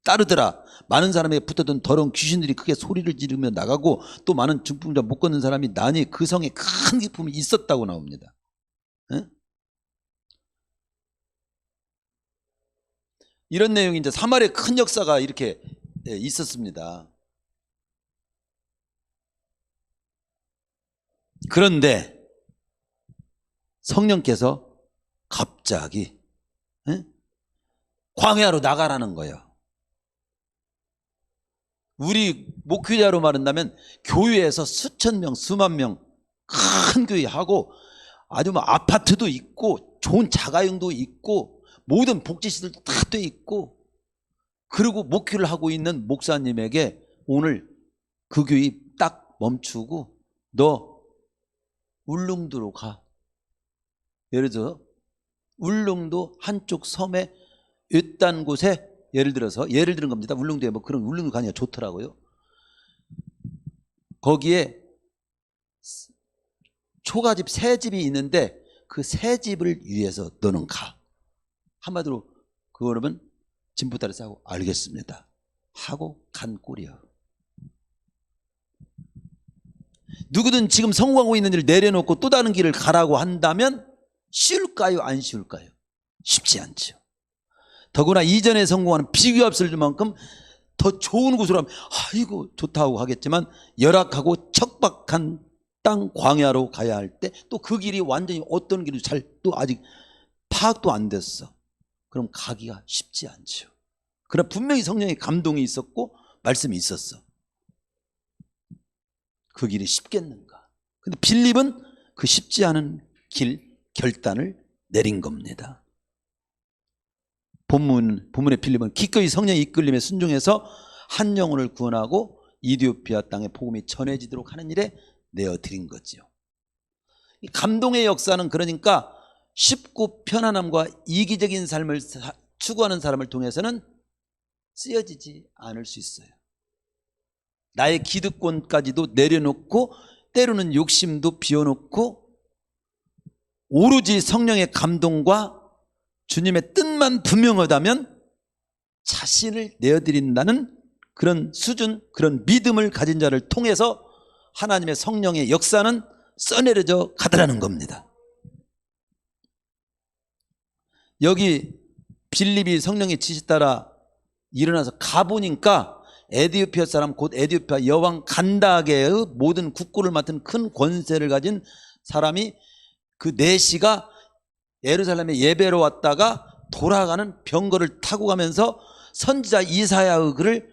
따르더라. 많은 사람에게 붙었던 더러운 귀신들이 크게 소리를 지르며 나가고 또 많은 중풍자 못 걷는 사람이 나니 그 성에 큰 기쁨이 있었다고 나옵니다. 에? 이런 내용이 이제 사마리아 큰 역사가 이렇게 있었습니다. 그런데 성령께서 갑자기 광야로 나가라는 거예요. 우리 목회자로 말한다면 교회에서 수천 명, 수만 명 큰 교회 하고 아주 뭐 아파트도 있고 좋은 자가용도 있고 모든 복지시설도 다 돼 있고 그리고 목회를 하고 있는 목사님에게 오늘 그 교회 딱 멈추고 너 울릉도로 가. 예를 들어 울릉도 한쪽 섬에 외딴 곳에 예를 들은 겁니다. 울릉도에 뭐 그런 울릉도 가니까 좋더라고요. 거기에 초가집 새 집이 있는데 그 새 집을 위해서 너는 가. 한마디로 그거는 진부다리 싸고 알겠습니다 하고 간 꼴이야. 누구든 지금 성공하고 있는 일을 내려놓고 또 다른 길을 가라고 한다면 쉬울까요? 안 쉬울까요? 쉽지 않죠. 더구나 이전에 성공하는 비교 없을 만큼 더 좋은 곳으로 하면 아이고 좋다고 하겠지만 열악하고 척박한 땅 광야로 가야 할 때 또 그 길이 완전히 어떤 길인지 잘 또 아직 파악도 안 됐어. 그럼 가기가 쉽지 않죠. 그러나 분명히 성령의 감동이 있었고 말씀이 있었어. 그 길이 쉽겠는가? 근데 빌립은 그 쉽지 않은 길 결단을 내린 겁니다. 본문의 빌립은 기꺼이 성령의 이끌림에 순종해서 한 영혼을 구원하고 이디오피아 땅에 복음이 전해지도록 하는 일에 내어드린 거지요. 이 감동의 역사는 그러니까 쉽고 편안함과 이기적인 삶을 추구하는 사람을 통해서는 쓰여지지 않을 수 있어요. 나의 기득권까지도 내려놓고 때로는 욕심도 비워놓고 오로지 성령의 감동과 주님의 뜻만 분명하다면 자신을 내어드린다는 그런 수준, 그런 믿음을 가진 자를 통해서 하나님의 성령의 역사는 써내려져 가더라는 겁니다. 여기 빌립이 성령의 지시 따라 일어나서 가보니까 에디오피아 사람 곧 에디오피아 여왕 간다게의 모든 국고를 맡은 큰 권세를 가진 사람이 그 내시가 예루살렘에 예배로 왔다가 돌아가는 병거를 타고 가면서 선지자 이사야의 글을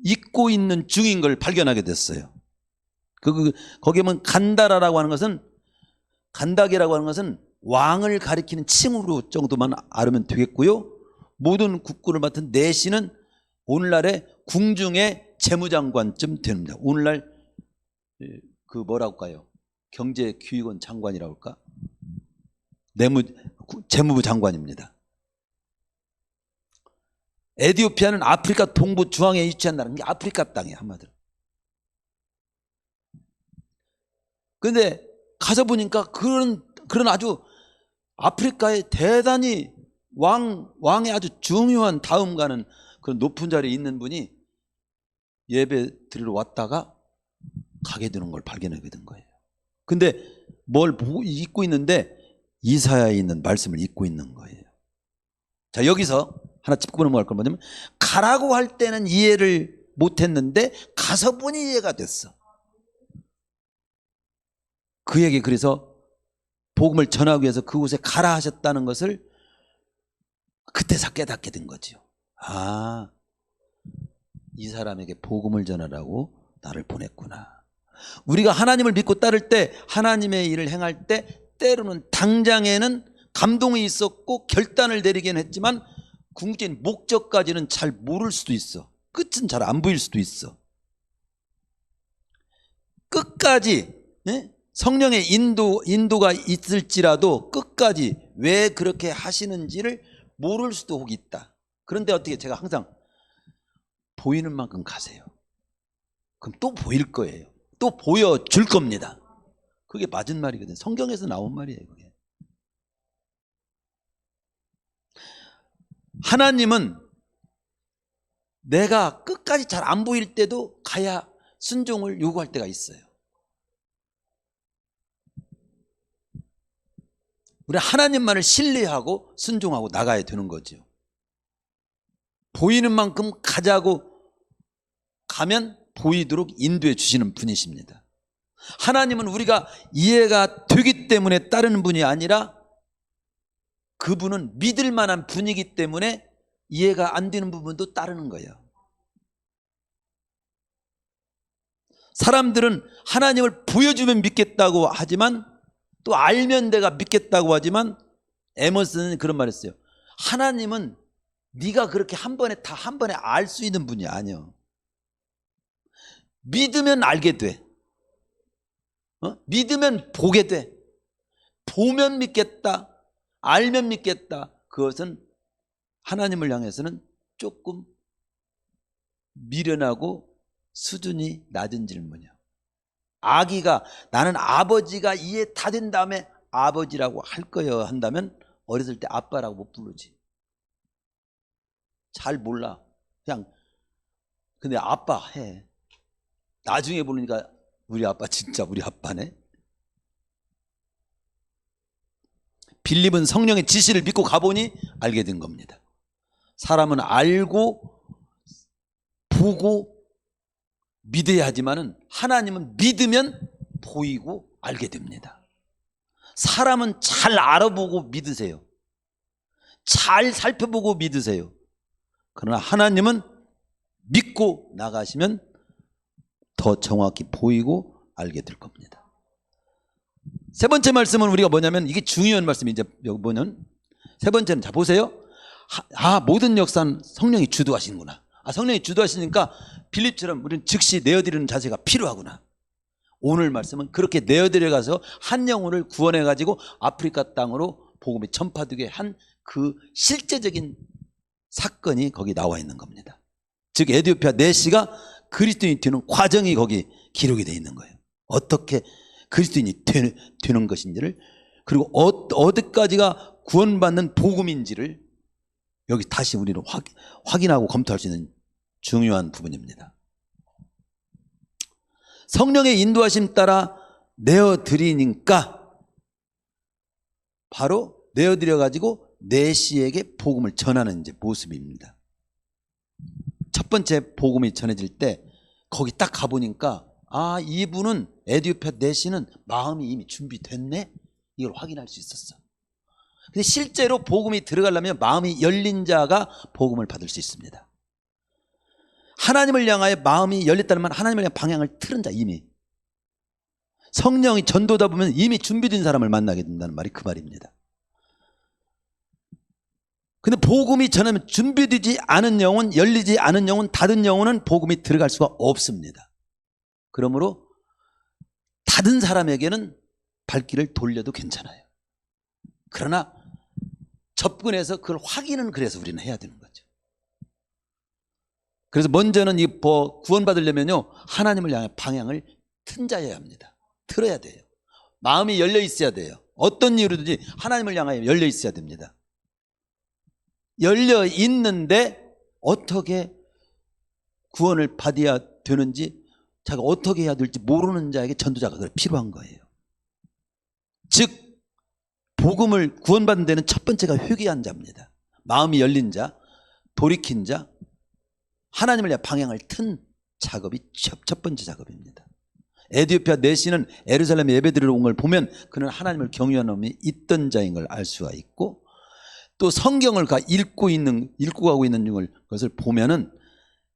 읽고 있는 중인 걸 발견하게 됐어요. 거기에 보면 간다라라고 하는 것은 간다게라고 하는 것은 왕을 가리키는 칭호로 정도만 알으면 되겠고요. 모든 국고를 맡은 내시는 오늘날의 궁중의 재무장관쯤 됩니다. 오늘날 그 뭐라고 할까요? 경제기획원 장관이라고 할까? 재무부 장관입니다. 에디오피아는 아프리카 동부 중앙에 위치한 나라는 게 아프리카 땅이에요. 한마디로. 그런데 가서 보니까 그런 아주 아프리카에 대단히 왕의 아주 중요한 다음 가는 그런 높은 자리에 있는 분이 예배 드리러 왔다가 가게 되는 걸 발견하게 된 거예요. 근데 뭘 읽고 있는데 이사야에 있는 말씀을 읽고 있는 거예요. 자, 여기서 하나 짚고 넘어갈 건 뭐냐면 가라고 할 때는 이해를 못했는데 가서 보니 이해가 됐어. 그에게 그래서 복음을 전하기 위해서 그곳에 가라 하셨다는 것을 그때서 깨닫게 된 거죠. 아, 이 사람에게 복음을 전하라고 나를 보냈구나. 우리가 하나님을 믿고 따를 때 하나님의 일을 행할 때 때로는 당장에는 감동이 있었고 결단을 내리긴 했지만 궁극적인 목적까지는 잘 모를 수도 있어. 끝은 잘 안 보일 수도 있어. 끝까지 성령의 인도가 있을지라도 끝까지 왜 그렇게 하시는지를 모를 수도 혹 있다. 그런데 어떻게 제가 항상 보이는 만큼 가세요. 그럼 또 보일 거예요. 또 보여줄 겁니다. 그게 맞은 말이거든요. 성경에서 나온 말이에요. 그게. 하나님은 내가 끝까지 잘 안 보일 때도 가야 순종을 요구할 때가 있어요. 우리 하나님만을 신뢰하고 순종하고 나가야 되는 거죠. 보이는 만큼 가자고 가면 보이도록 인도해 주시는 분이십니다. 하나님은 우리가 이해가 되기 때문에 따르는 분이 아니라 그분은 믿을 만한 분이기 때문에 이해가 안 되는 부분도 따르는 거예요. 사람들은 하나님을 보여주면 믿겠다고 하지만 또 알면 내가 믿겠다고 하지만 에머슨은 그런 말 했어요. 하나님은 네가 그렇게 한 번에 알 수 있는 분이 아니야. 믿으면 알게 돼. 믿으면 보게 돼. 보면 믿겠다. 알면 믿겠다. 그것은 하나님을 향해서는 조금 미련하고 수준이 낮은 질문이야. 아기가 나는 아버지가 이해 다 된 다음에 아버지라고 할 거예요 한다면 어렸을 때 아빠라고 못 부르지. 잘 몰라. 그냥 근데 아빠 해. 나중에 부르니까 우리 아빠 진짜 우리 아빠네. 빌립은 성령의 지시를 믿고 가보니 알게 된 겁니다. 사람은 알고 보고 믿어야 하지만은 하나님은 믿으면 보이고 알게 됩니다. 사람은 잘 알아보고 믿으세요. 잘 살펴보고 믿으세요. 그러나 하나님은 믿고 나가시면 더 정확히 보이고 알게 될 겁니다. 세 번째 말씀은 우리가 뭐냐면 이게 중요한 말씀이 이제 여기 보면 세 번째는 자 보세요. 모든 역사는 성령이 주도하시는구나. 성령이 주도하시니까 빌립처럼 우리는 즉시 내어드리는 자세가 필요하구나. 오늘 말씀은 그렇게 내어드려 가서 한 영혼을 구원해 가지고 아프리카 땅으로 복음이 전파되게 한 그 실제적인 사건이 거기 나와 있는 겁니다. 즉 에티오피아 내시가 그리스도인이 되는 과정이 거기 기록이 되어 있는 거예요. 어떻게 그리스도인이 되는 것인지를, 그리고 어디까지가 구원받는 복음인지를 여기 다시 우리는 확인하고 검토할 수 있는 중요한 부분입니다. 성령의 인도하심 따라 내어드리니까 바로 내어드려 가지고 내시에게 복음을 전하는 이제 모습입니다. 첫 번째 복음이 전해질 때 거기 딱 가보니까 이분은 에티오피아 내시는 마음이 이미 준비됐네, 이걸 확인할 수 있었어. 근데 실제로 복음이 들어가려면 마음이 열린 자가 복음을 받을 수 있습니다. 하나님을 향하여 마음이 열렸다는 말, 하나님을 향해 방향을 틀은 자, 이미 성령이 전도다 보면 이미 준비된 사람을 만나게 된다는 말이 그 말입니다. 근데 복음이 전하면 준비되지 않은 영혼, 열리지 않은 영혼, 닫은 영혼은 복음이 들어갈 수가 없습니다. 그러므로 닫은 사람에게는 발길을 돌려도 괜찮아요. 그러나 접근해서 그걸 확인은 그래서 우리는 해야 되는 거죠. 그래서 먼저는 이 구원받으려면요, 하나님을 향해 방향을 튼 자여야 합니다. 틀어야 돼요. 마음이 열려 있어야 돼요. 어떤 이유로든지 하나님을 향하여 열려 있어야 됩니다. 열려 있는데 어떻게 구원을 받아야 되는지, 자기가 어떻게 해야 될지 모르는 자에게 전도자가 필요한 거예요. 즉 복음을 구원받는 데는 첫 번째가 회개한 자입니다. 마음이 열린 자, 돌이킨 자, 하나님을 위해 방향을 튼 작업이 첫 번째 작업입니다. 에티오피아 내시는 예루살렘에 예배드리러 온 걸 보면 그는 하나님을 경외하는 마음이 있던 자인 걸 알 수가 있고, 또 성경을 읽고 가고 있는 것을 보면은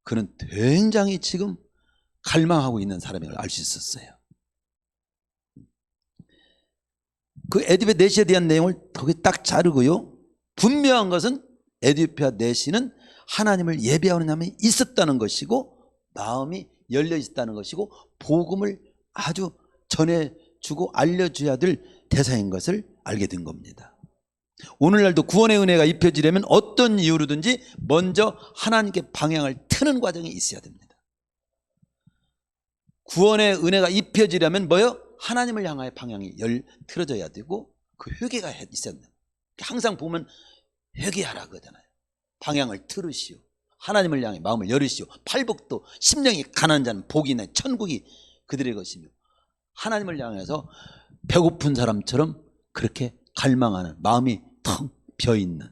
그는 굉장히 지금 갈망하고 있는 사람인 걸 알 수 있었어요. 그 에티오피아 내시에 대한 내용을 거기 딱 자르고요, 분명한 것은 에티오피아 내시는 하나님을 예배하는 마음이 있었다는 것이고 마음이 열려 있었다는 것이고 복음을 아주 전해주고 알려줘야 될 대상인 것을 알게 된 겁니다. 오늘날도 구원의 은혜가 입혀지려면 어떤 이유로든지 먼저 하나님께 방향을 트는 과정이 있어야 됩니다. 구원의 은혜가 입혀지려면 뭐요? 하나님을 향하여 방향이 틀어져야 되고 그 회개가 있어야 됩니다. 항상 보면 회개하라 그러잖아요. 방향을 틀으시오. 하나님을 향해 마음을 열으시오. 팔복도 심령이 가난한 자는 복이 있네. 천국이 그들의 것이며, 하나님을 향해서 배고픈 사람처럼 그렇게 갈망하는 마음이 텅 비어있는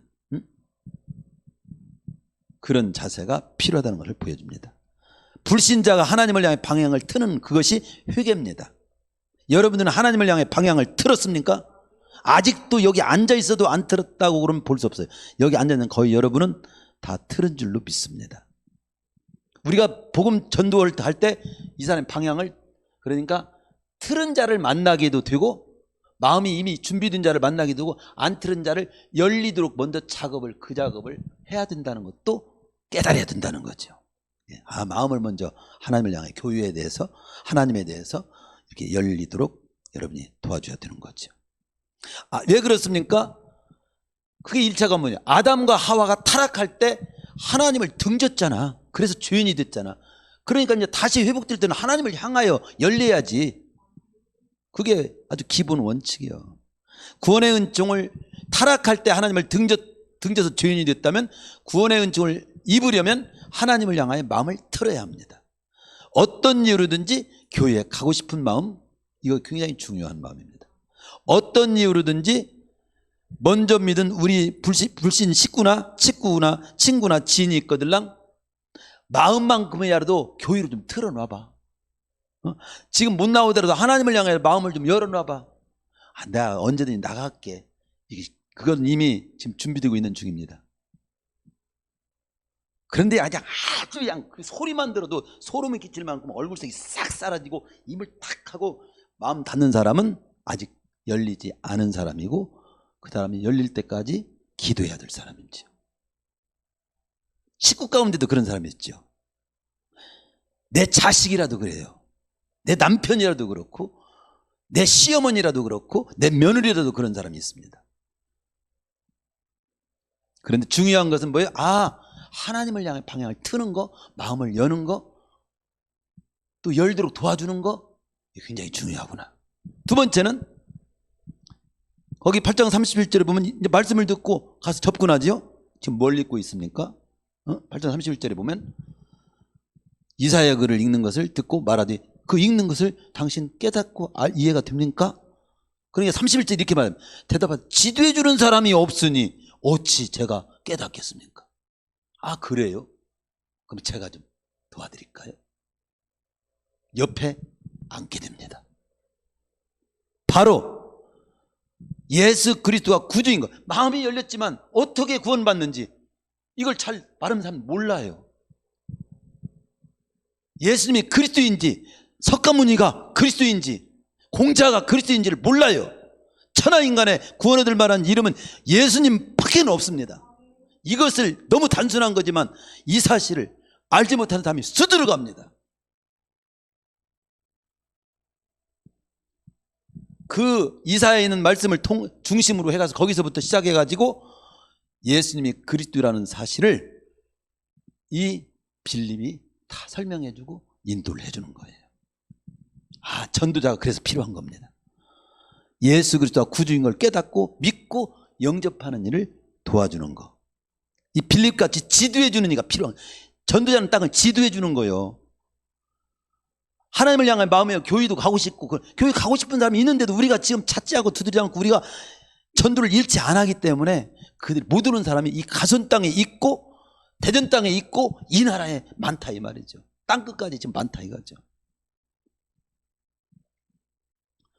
그런 자세가 필요하다는 것을 보여줍니다. 불신자가 하나님을 향해 방향을 트는 그것이 회개입니다. 여러분들은 하나님을 향해 방향을 틀었습니까? 아직도 여기 앉아 있어도 안 틀었다고 그러면 볼 수 없어요. 여기 앉아 있는 거의 여러분은 다 틀은 줄로 믿습니다. 우리가 복음 전도할 때 이 사람의 방향을, 그러니까 틀은 자를 만나게도 되고 마음이 이미 준비된 자를 만나게 되고 안 틀은 자를 열리도록 먼저 그 작업을 해야 된다는 것도 깨달아야 된다는 거죠. 마음을 먼저 하나님을 향해, 교회에 대해서, 하나님에 대해서 이렇게 열리도록 여러분이 도와줘야 되는 거죠. 왜 그렇습니까? 그게 1차가 뭐냐? 아담과 하와가 타락할 때 하나님을 등졌잖아. 그래서 죄인이 됐잖아. 그러니까 이제 다시 회복될 때는 하나님을 향하여 열려야지. 그게 아주 기본 원칙이요. 구원의 은총을 타락할 때 하나님을 등져서 죄인이 됐다면 구원의 은총을 입으려면 하나님을 향하여 마음을 틀어야 합니다. 어떤 이유로든지 교회에 가고 싶은 마음, 이거 굉장히 중요한 마음입니다. 어떤 이유로든지 먼저 믿은 우리 불신 식구나 친구나 지인이 있거들랑 마음만큼이라도 교회로 좀 틀어놔봐. 지금 못 나오더라도 하나님을 향해 마음을 좀 열어놔봐. 내가 언제든지 나갈게. 그건 이미 지금 준비되고 있는 중입니다. 그런데 아주 그냥 그 소리만 들어도 소름이 끼칠 만큼 얼굴색이 싹 사라지고 입을 탁 하고 마음 닫는 사람은 아직 열리지 않은 사람이고, 그 사람이 열릴 때까지 기도해야 될 사람이죠. 식구 가운데도 그런 사람이 있죠. 내 자식이라도 그래요. 내 남편이라도 그렇고 내 시어머니라도 그렇고 내 며느리라도 그런 사람이 있습니다. 그런데 중요한 것은 뭐예요? 하나님을 향해 방향을 트는 거, 마음을 여는 거, 또 열도록 도와주는 거, 이게 굉장히 중요하구나. 두 번째는 거기 8장 31절에 보면 이제 말씀을 듣고 가서 접근하지요. 지금 뭘 읽고 있습니까? 8장 31절에 보면 이사야 글을 읽는 것을 듣고 말하되 그 읽는 것을 당신 깨닫고 이해가 됩니까? 그러니까 31절 이렇게 말합니다. 대답하되 지도해 주는 사람이 없으니 어찌 제가 깨닫겠습니까? 그래요? 그럼 제가 좀 도와드릴까요? 옆에 앉게 됩니다. 바로 예수 그리스도가 구주인 것. 마음이 열렸지만 어떻게 구원받는지 이걸 잘 바른 사람은 몰라요. 예수님이 그리스도인지, 석가모니가 그리스도인지, 공자가 그리스도인지를 몰라요. 천하인간의 구원 얻을 만한 이름은 예수님밖에 없습니다. 이것을 너무 단순한 거지만 이 사실을 알지 못하는 사람이 수두룩합니다. 그 이사야에 있는 말씀을 중심으로 해가서 거기서부터 시작해가지고 예수님이 그리스도라는 사실을 이 빌립이 다 설명해주고 인도를 해주는 거예요. 전도자가 그래서 필요한 겁니다. 예수 그리스도가 구주인 걸 깨닫고 믿고 영접하는 일을 도와주는 거. 이 빌립같이 지도해주는 이가 필요한 거예요. 전도자는 땅을 지도해주는 거예요. 하나님을 향한 마음에 교회도 가고 싶고, 교회 가고 싶은 사람이 있는데도 우리가 지금 찾지 않고 두드리지 않고 우리가 전도를 잃지 안 하기 때문에 그들 못 오는 사람이 이 가손 땅에 있고 대전 땅에 있고 이 나라에 많다 이 말이죠. 땅끝까지 지금 많다 이거죠.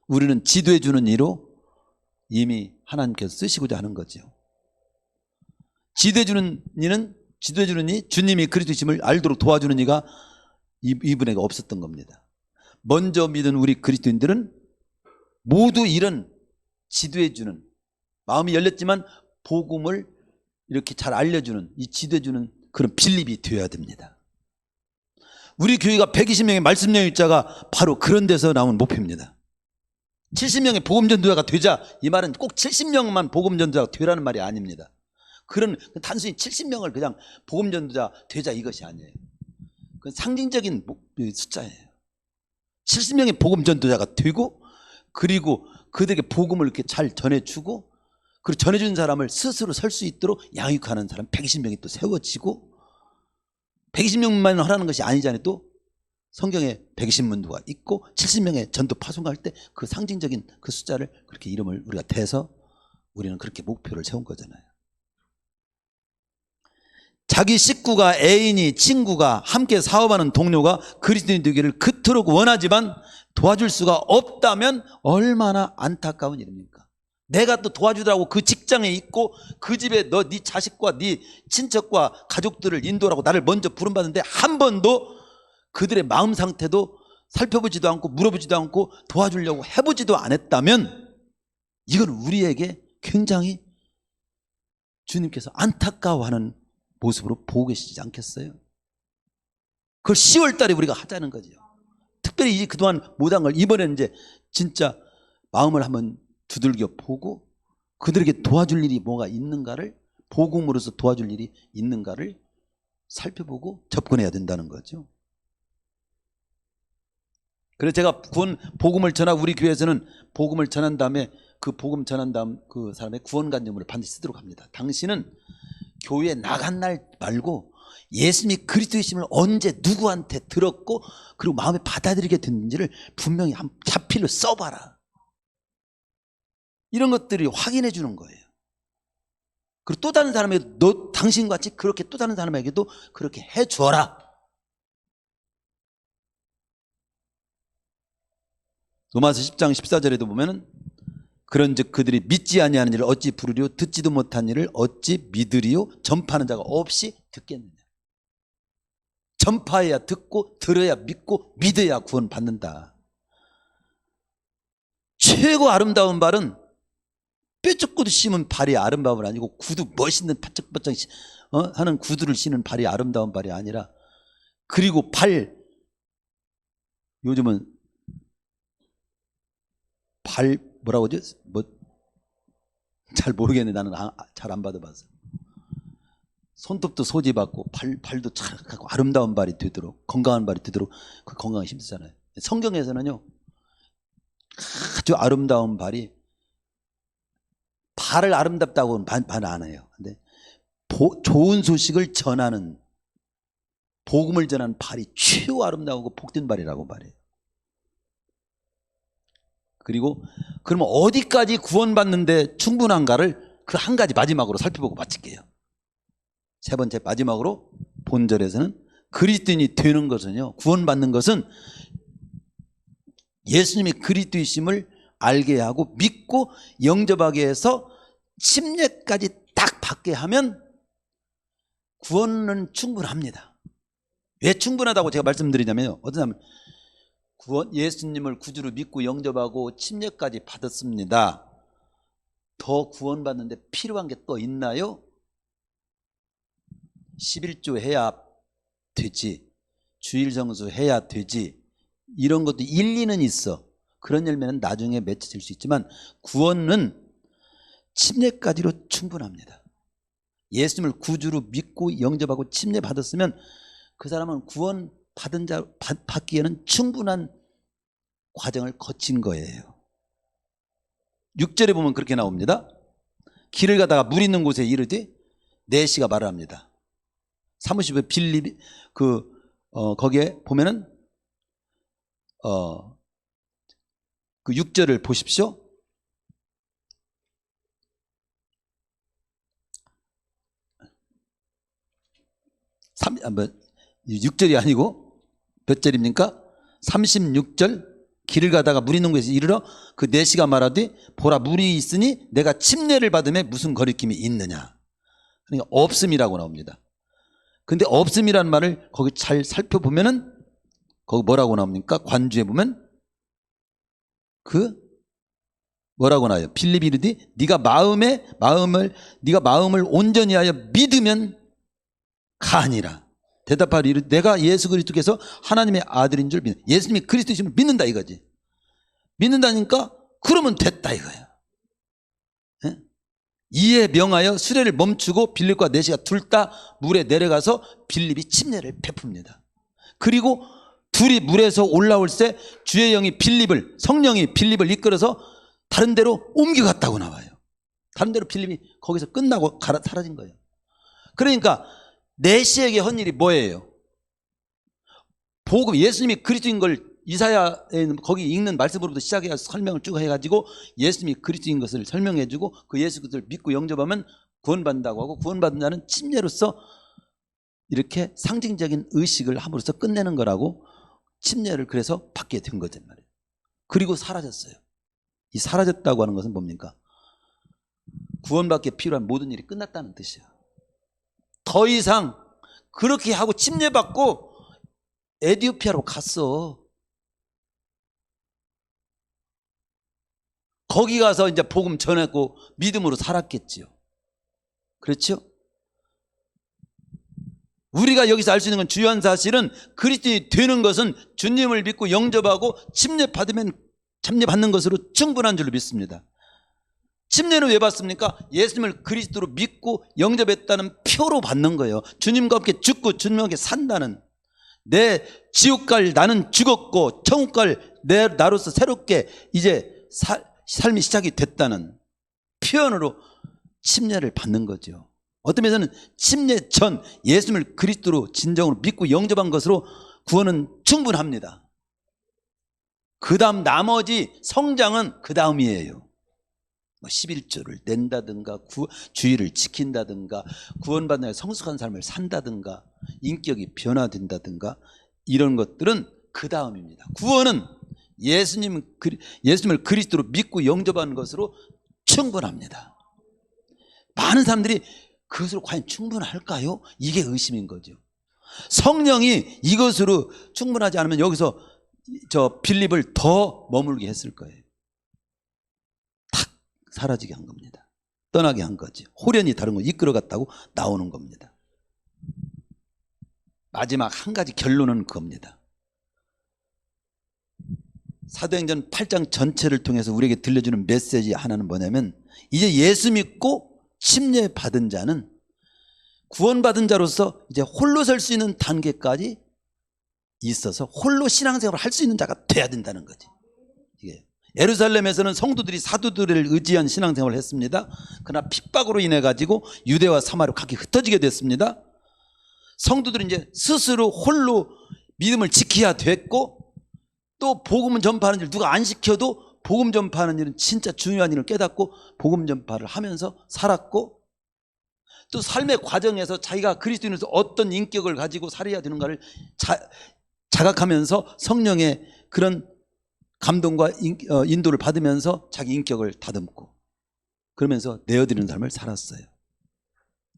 우리는 지도해 주는 이로 이미 하나님께서 쓰시고자 하는 거죠. 지도해 주는 이 주님이 그리스도심을 알도록 도와주는 이가 이분에게 없었던 겁니다. 먼저 믿은 우리 그리스도인들은 모두 이런 지도해 주는, 마음이 열렸지만 복음을 이렇게 잘 알려주는, 이 지도해 주는 그런 빌립이 되어야 됩니다. 우리 교회가 120명의 말씀 영역자가 바로 그런 데서 나온 목표입니다. 70명의 복음전도자가 되자, 이 말은 꼭 70명만 복음전도자가 되라는 말이 아닙니다. 그런 단순히 70명을 그냥 복음전도자 되자 이것이 아니에요. 그건 상징적인 숫자예요. 70명의 복음전도자가 되고, 그리고 그들에게 복음을 이렇게 잘 전해주고, 그리고 전해준 사람을 스스로 설 수 있도록 양육하는 사람 120명이 또 세워지고, 120명만 하라는 것이 아니잖아요. 또 성경에 120문도가 있고 70명의 전도 파송할 때 그 상징적인 그 숫자를 그렇게 이름을 우리가 대서 우리는 그렇게 목표를 세운 거잖아요. 자기 식구가, 애인이, 친구가, 함께 사업하는 동료가 그리스도인 되기를 그토록 원하지만 도와줄 수가 없다면 얼마나 안타까운 일입니까? 내가 또 도와주더라고 그 직장에 있고 그 집에 네 자식과 네 친척과 가족들을 인도라고 나를 먼저 부름받는데 한 번도 그들의 마음 상태도 살펴보지도 않고 물어보지도 않고 도와주려고 해보지도 않았다면 이건 우리에게 굉장히 주님께서 안타까워하는 모습으로 보고 계시지 않겠어요? 그걸 10월 달에 우리가 하자는 거죠. 특별히 그동안 못한 걸 이번에는 이제 진짜 마음을 한번 두들겨 보고 그들에게 도와줄 일이 뭐가 있는가를, 복음으로서 도와줄 일이 있는가를 살펴보고 접근해야 된다는 거죠. 그래서 제가 복음을 전하고 우리 교회에서는 복음을 전한 다음에 그 복음 전한 다음 그 사람의 구원관념을 반드시 쓰도록 합니다. 당신은 교회에 나간 날 말고 예수님이 그리스도이심을 언제 누구한테 들었고 그리고 마음에 받아들이게 됐는지를 분명히 한 자필로 써봐라. 이런 것들이 확인해 주는 거예요. 그리고 또 다른 사람에게 당신같이 그렇게 또 다른 사람에게도 그렇게 해 주어라. 로마서 10장 14절에도 보면은 그런즉 그들이 믿지 아니하는 일을 어찌 부르리요 듣지도 못한 일을 어찌 믿으리요 전파하는 자가 없이 듣겠느냐. 전파해야 듣고 들어야 믿고 믿어야 구원받는다. 최고 아름다운 발은 뾰족 구두 심은 발이 아름다운 발 아니고 구두 멋있는 바짝바짝 하는 구두를 신은 발이 아름다운 발이 아니라, 그리고 요즘은 뭐라고 하죠? 잘 모르겠네. 나는 잘 안 받아봐서. 손톱도 소지받고 발도 착하고 아름다운 발이 되도록, 건강한 발이 되도록 그 건강이 힘들잖아요. 성경에서는요 아주 아름다운 발이, 발을 아름답다고는 반 안 해요. 근데 좋은 소식을 전하는, 복음을 전하는 발이 최고 아름다우고 복된 발이라고 말해요. 그리고 그러면 어디까지 구원받는데 충분한가를 그 한 가지 마지막으로 살펴보고 마칠게요. 세 번째 마지막으로 본절에서는 그리스도인이 되는 것은요, 구원받는 것은 예수님이 그리스도이심을 알게 하고 믿고 영접하게 해서 침례까지 딱 받게 하면 구원은 충분합니다. 왜 충분하다고 제가 말씀드리냐면요, 어떠냐면 예수님을 구주로 믿고 영접하고 침례까지 받았습니다. 더 구원받는데 필요한 게 또 있나요? 11조 해야 되지, 주일성수 해야 되지, 이런 것도 일리는 있어. 그런 열매는 나중에 맺혀질 수 있지만 구원은 침례까지로 충분합니다. 예수님을 구주로 믿고 영접하고 침례 받았으면 그 사람은 구원 받기에는 충분한 과정을 거친 거예요. 6절에 보면 그렇게 나옵니다. 길을 가다가 물 있는 곳에 이르되 내시가 말을 합니다. 사무실에 빌립 거기에 보면은 그 6절을 보십시오. 6절이 아니고 몇 절입니까? 36절. 길을 가다가 물 있는 곳에 이르러 그 내시가 말하되 보라 물이 있으니 내가 침례를 받음에 무슨 거리낌이 있느냐. 그러니까 없음이라고 나옵니다. 근데 없음이라는 말을 거기 잘 살펴보면은 거기 뭐라고 나옵니까? 관주에 보면 뭐라고 나와요? 빌립이 이르되 네가 마음을 온전히 하여 믿으면 가니라. 대답하리 이르되 내가 예수 그리스도께서 하나님의 아들인 줄 믿는, 예수님이 그리스도이심을 믿는다 이거지. 믿는다니까 그러면 됐다 이거야. 예? 이에 명하여 수레를 멈추고 빌립과 내시가 둘 다 물에 내려가서 빌립이 침례를 베풉니다. 그리고 둘이 물에서 올라올 때 주의 영이 성령이 빌립을 이끌어서 다른 데로 옮겨갔다고 나와요. 다른 데로 빌립이 거기서 끝나고 사라진 거예요. 그러니까 내시에게 한 일이 뭐예요? 복음, 예수님이 그리스도인 걸 이사야에 거기 읽는 말씀으로부터 시작해서 설명을 쭉 해가지고 예수님이 그리스도인 것을 설명해주고 그 예수 그리스도를 믿고 영접하면 구원받는다고 하고, 구원받는 자는 침례로서 이렇게 상징적인 의식을 함으로써 끝내는 거라고 침례를 그래서 받게 된 거란 말이에요. 그리고 사라졌어요. 이 사라졌다고 하는 것은 뭡니까? 구원받기 필요한 모든 일이 끝났다는 뜻이야. 더 이상 그렇게 하고 침례받고 에티오피아로 갔어. 거기 가서 이제 복음 전했고 믿음으로 살았겠지요. 그렇죠? 우리가 여기서 알 수 있는 건 주요한 사실은 그리스도인이 되는 것은 주님을 믿고 영접하고 침례받는 것으로 충분한 줄로 믿습니다. 침례는 왜 받습니까? 예수님을 그리스도로 믿고 영접했다는 표로 받는 거예요. 주님과 함께 죽고 주님과 함께 산다는, 내 지옥 갈 나는 죽었고 천국 갈 나로서 새롭게 이제 삶이 시작이 됐다는 표현으로 침례를 받는 거죠. 어떤 면에서는 침례 전 예수님을 그리스도로 진정으로 믿고 영접한 것으로 구원은 충분합니다. 그 다음 나머지 성장은 그 다음이에요. 11조를 낸다든가 주의를 지킨다든가 구원받는 성숙한 삶을 산다든가 인격이 변화된다든가 이런 것들은 그 다음입니다. 구원은 예수님을 그리스도로 믿고 영접하는 것으로 충분합니다. 많은 사람들이 그것으로 과연 충분할까요? 이게 의심인 거죠. 성령이 이것으로 충분하지 않으면 여기서 저 빌립을 더 머물게 했을 거예요. 탁 사라지게 한 겁니다. 떠나게 한 거죠. 호련히 다른 거 이끌어갔다고 나오는 겁니다. 마지막 한 가지 결론은 그겁니다. 사도행전 8장 전체를 통해서 우리에게 들려주는 메시지 하나는 뭐냐면, 이제 예수 믿고 침례 받은 자는 구원받은 자로서 이제 홀로 설 수 있는 단계까지 있어서 홀로 신앙생활을 할 수 있는 자가 돼야 된다는 거지. 이게 예루살렘에서는 성도들이 사도들을 의지한 신앙생활을 했습니다. 그러나 핍박으로 인해 가지고 유대와 사마리아 각기 흩어지게 됐습니다. 성도들은 이제 스스로 홀로 믿음을 지켜야 됐고, 또 복음을 전파하는 일, 누가 안 시켜도 복음 전파하는 일은 진짜 중요한 일을 깨닫고 복음 전파를 하면서 살았고, 또 삶의 과정에서 자기가 그리스도인으로서 어떤 인격을 가지고 살아야 되는가를 자각하면서 성령의 그런 감동과 인도를 받으면서 자기 인격을 다듬고 그러면서 내어드리는 삶을 살았어요.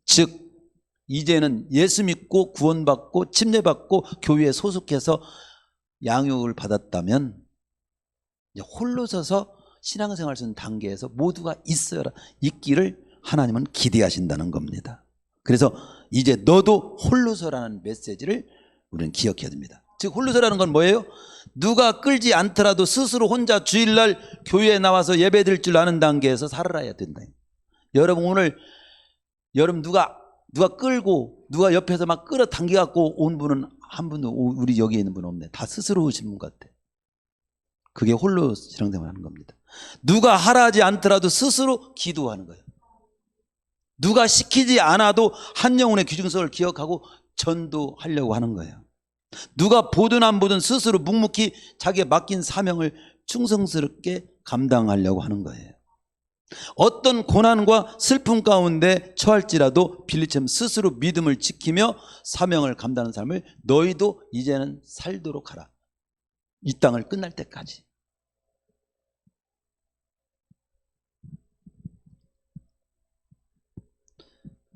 즉 이제는 예수 믿고 구원받고 침례받고 교회에 소속해서 양육을 받았다면 이제 홀로 서서 신앙생활을 하는 단계에서 모두가 있기를 하나님은 기대하신다는 겁니다. 그래서 이제 너도 홀로서라는 메시지를 우리는 기억해야 됩니다. 즉 홀로서라는 건 뭐예요? 누가 끌지 않더라도 스스로 혼자 주일날 교회에 나와서 예배드릴 줄 아는 단계에서 살아야 된다. 여러분 누가 끌고 누가 옆에서 막 끌어당겨갖고 온 분은 한 분도 우리 여기에 있는 분은 없네. 다 스스로 오신 분 같아. 그게 홀로 신앙생활 하는 겁니다. 누가 하라 하지 않더라도 스스로 기도하는 거예요. 누가 시키지 않아도 한 영혼의 귀중성을 기억하고 전도하려고 하는 거예요. 누가 보든 안 보든 스스로 묵묵히 자기의 맡긴 사명을 충성스럽게 감당하려고 하는 거예요. 어떤 고난과 슬픔 가운데 처할지라도 빌립처럼 스스로 믿음을 지키며 사명을 감당하는 삶을 너희도 이제는 살도록 하라. 이 땅을 끝날 때까지.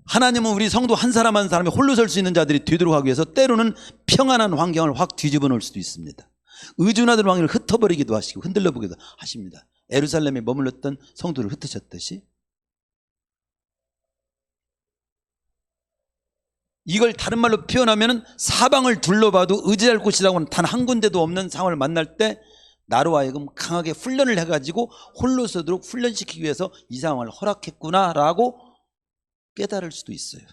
하나님은 우리 성도 한 사람 한 사람이 홀로 설 수 있는 자들이 되도록 하기 위해서 때로는 평안한 환경을 확 뒤집어 놓을 수도 있습니다. 의존하던 환경을 흩어버리기도 하시고 흔들려 보기도 하십니다. 예루살렘에 머물렀던 성도를 흩으셨듯이. 이걸 다른 말로 표현하면 사방을 둘러봐도 의지할 곳이라고는 단 한 군데도 없는 상황을 만날 때 나로 하여금 강하게 훈련을 해가지고 홀로 서도록 훈련시키기 위해서 이 상황을 허락했구나라고 깨달을 수도 있어요.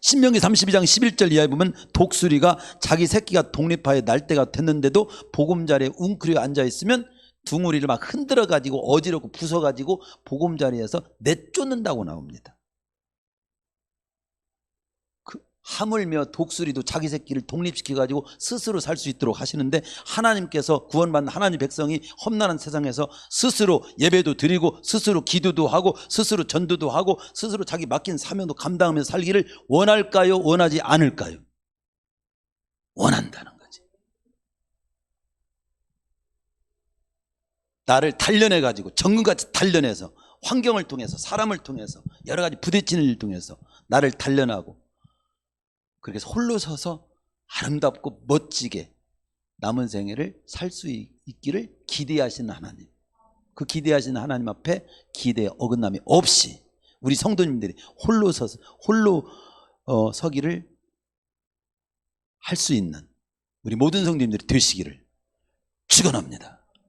신명기 32장 11절 이하에 보면 독수리가 자기 새끼가 독립하여 날 때가 됐는데도 보금자리에 웅크려 앉아있으면 둥우리를 막 흔들어가지고 어지럽고 부숴가지고 보금자리에서 내쫓는다고 나옵니다. 하물며 독수리도 자기 새끼를 독립시켜가지고 스스로 살 수 있도록 하시는데, 하나님께서 구원받는 하나님 백성이 험난한 세상에서 스스로 예배도 드리고 스스로 기도도 하고 스스로 전도도 하고 스스로 자기 맡긴 사명도 감당하면서 살기를 원할까요? 원하지 않을까요? 원한다는 거지. 나를 단련해가지고 정금같이 단련해서 환경을 통해서, 사람을 통해서, 여러 가지 부딪히는 일 통해서 나를 단련하고, 그렇게 해서 홀로 서서 아름답고 멋지게 남은 생애를 살 수 있기를 기대하시는 하나님, 그 기대하시는 하나님 앞에 기대에 어긋남이 없이 우리 성도님들이 홀로 서기를 할 수 있는 우리 모든 성도님들이 되시기를 축원합니다.